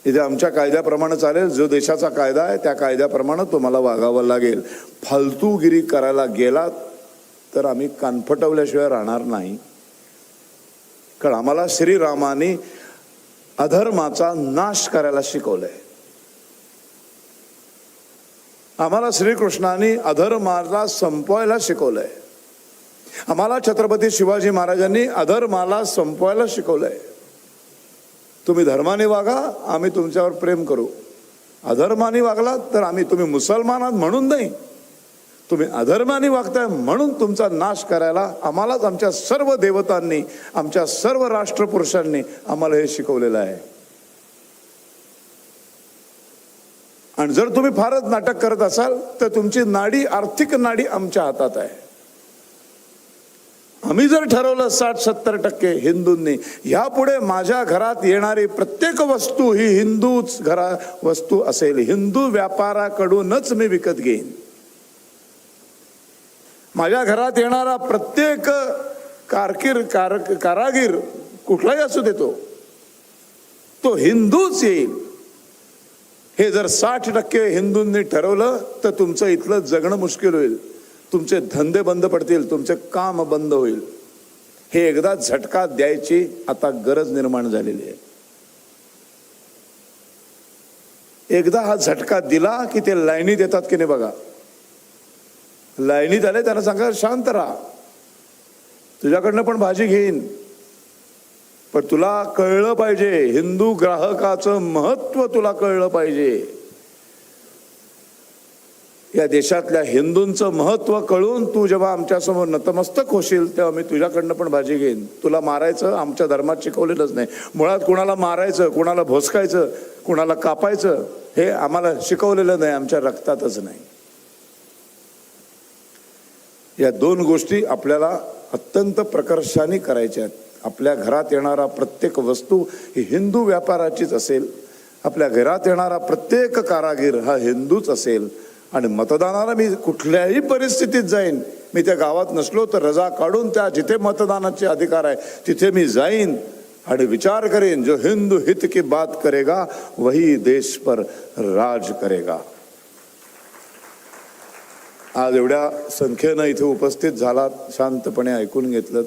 इथे आमच्या कायद्याप्रमाणे चालेल, जो देशाचा कायदा आहे त्या कायद्याप्रमाणे तुम्हाला वागावं लागेल. फालतूगिरी करायला गेलात तर आम्ही कानफटवल्याशिवाय राहणार नाही. कारण आम्हाला श्रीरामाने अधर्माचा नाश करायला शिकवलंय. आम्हाला श्रीकृष्णाने अधर्माला संपवायला शिकवलंय. आम्हाला छत्रपती शिवाजी महाराजांनी अधर्माला संपवायला शिकवलंय. तुम्ही धर्माने वागा, आम्ही तुमच्यावर प्रेम करू. अधर्माने वागलात तर आम्ही, तुम्ही मुसलमान आहात म्हणून नाही, तुम्ही अधर्माने वागताय म्हणून तुमचा नाश करायला आम्हालाच आमच्या सर्व देवतांनी, आमच्या सर्व राष्ट्रपुरुषांनी आम्हाला हे शिकवलेलं आहे. आणि जर तुम्ही फारच नाटक करत असाल तर तुमची नाडी, आर्थिक नाडी आमच्या हातात आहे. आम्ही जर ठरवलं 60-70% हिंदूंनी, यापुढे माझ्या घरात येणारी प्रत्येक वस्तू ही हिंदूच वस्तू असेल, हिंदू व्यापाराकडूनच मी विकत घेईन. माझ्या घरात येणारा प्रत्येक कारागीर कुठलाही असू देतो, तो हिंदूच येईल. हे जर 60% हिंदूंनी ठरवलं तर तुमचं इथलं जगणं मुश्किल होईल. तुमचे धंदे बंद पडतील, तुमचे काम बंद होईल. हे एकदा झटका द्यायची आता गरज निर्माण झालेली आहे. एकदा हा झटका दिला की ते लाईनीत येतात की नाही बघा. लाईनीत आले त्यांना सांगा शांत राहा, तुझ्याकडनं पण भाजी घेईन, पण तुला कळलं पाहिजे, हिंदू ग्राहकाचं महत्व तुला कळलं पाहिजे. या देशातल्या हिंदूंचं महत्व कळून तू जेव्हा आमच्यासमोर नतमस्तक होशील तेव्हा मी तुझ्याकडनं पण भाजी घेईन. तुला मारायचं आमच्या धर्मात शिकवलेलंच नाही. मुळात कुणाला मारायचं, कुणाला भोसकायचं, कुणाला कापायचं हे आम्हाला शिकवलेलं नाही, आमच्या रक्तातच नाही. या 2 गोष्टी आपल्याला अत्यंत प्रकर्षाने करायच्या आहेत. आपल्या घरात येणारा प्रत्येक वस्तू ही हिंदू व्यापाराचीच असेल. आपल्या घरात येणारा प्रत्येक कारागीर हा हिंदूच असेल. आणि मतदानाला मी कुठल्याही परिस्थितीत जाईन. मी त्या गावात नसलो तर रजा काढून त्या जिथे मतदानाचे अधिकार आहे तिथे मी जाईन आणि विचार करेन, जो हिंदू हित की बात करेगा वही देश पर राज करेगा. आज एवढ्या संख्येनं इथे उपस्थित झालात, शांतपणे ऐकून घेतलं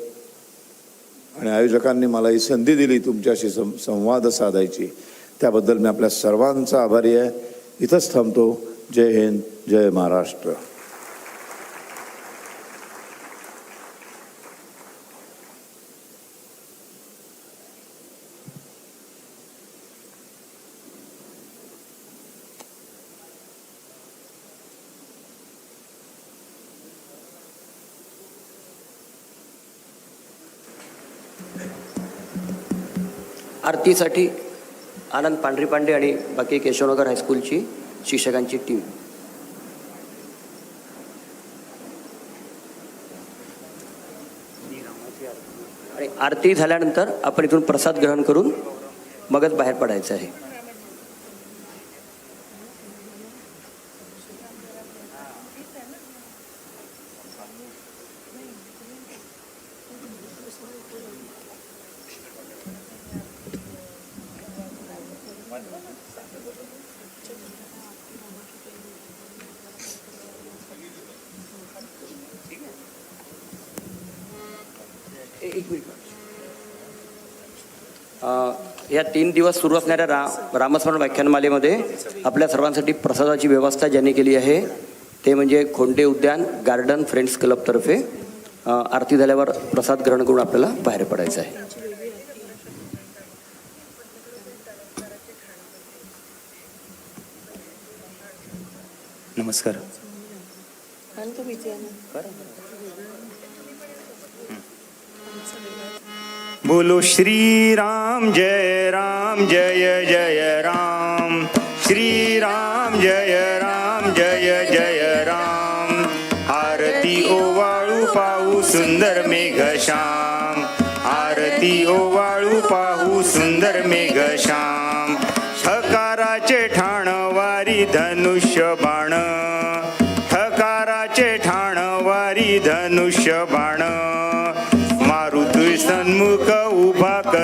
आणि आयोजकांनी मला ही संधी दिली तुमच्याशी संवाद साधायची, त्याबद्दल मी आपल्या सर्वांचा आभारी आहे. इथंच थांबतो. जय हिंद, जय महाराष्ट्र. आरतीसाठी आनंद पांढरीपांडे आणि बाकी केशवनगर हायस्कूलची शिक्षकांची टीम. आणि आरती झाल्यानंतर आपण इथून प्रसाद ग्रहण करून मगच बाहेर पडायचं आहे. एक मिनिट. या 3 दिवस सुरू असणाऱ्या रामस्मरण व्याख्यानमालेमध्ये आपल्या सर्वांसाठी प्रसादाची व्यवस्था ज्यांनी केली आहे ते म्हणजे खोंटे उद्यान गार्डन फ्रेंड्स क्लबतर्फे. आरती झाल्यावर प्रसाद ग्रहण करून आपल्याला बाहेर पडायचं आहे. नमस्कार. बोलो श्री राम जय जय राम. श्री राम जय जय राम. आरती ओवाळू पाहू सुंदर मेघश्याम. आरती ओवाळू पाहू सुंदर मेघश्याम. ठकाराचे ठाण वारी धनुष्य बाण. ठकाराचे ठाण वारी धनुष्य बाण. मारुती सन्मुख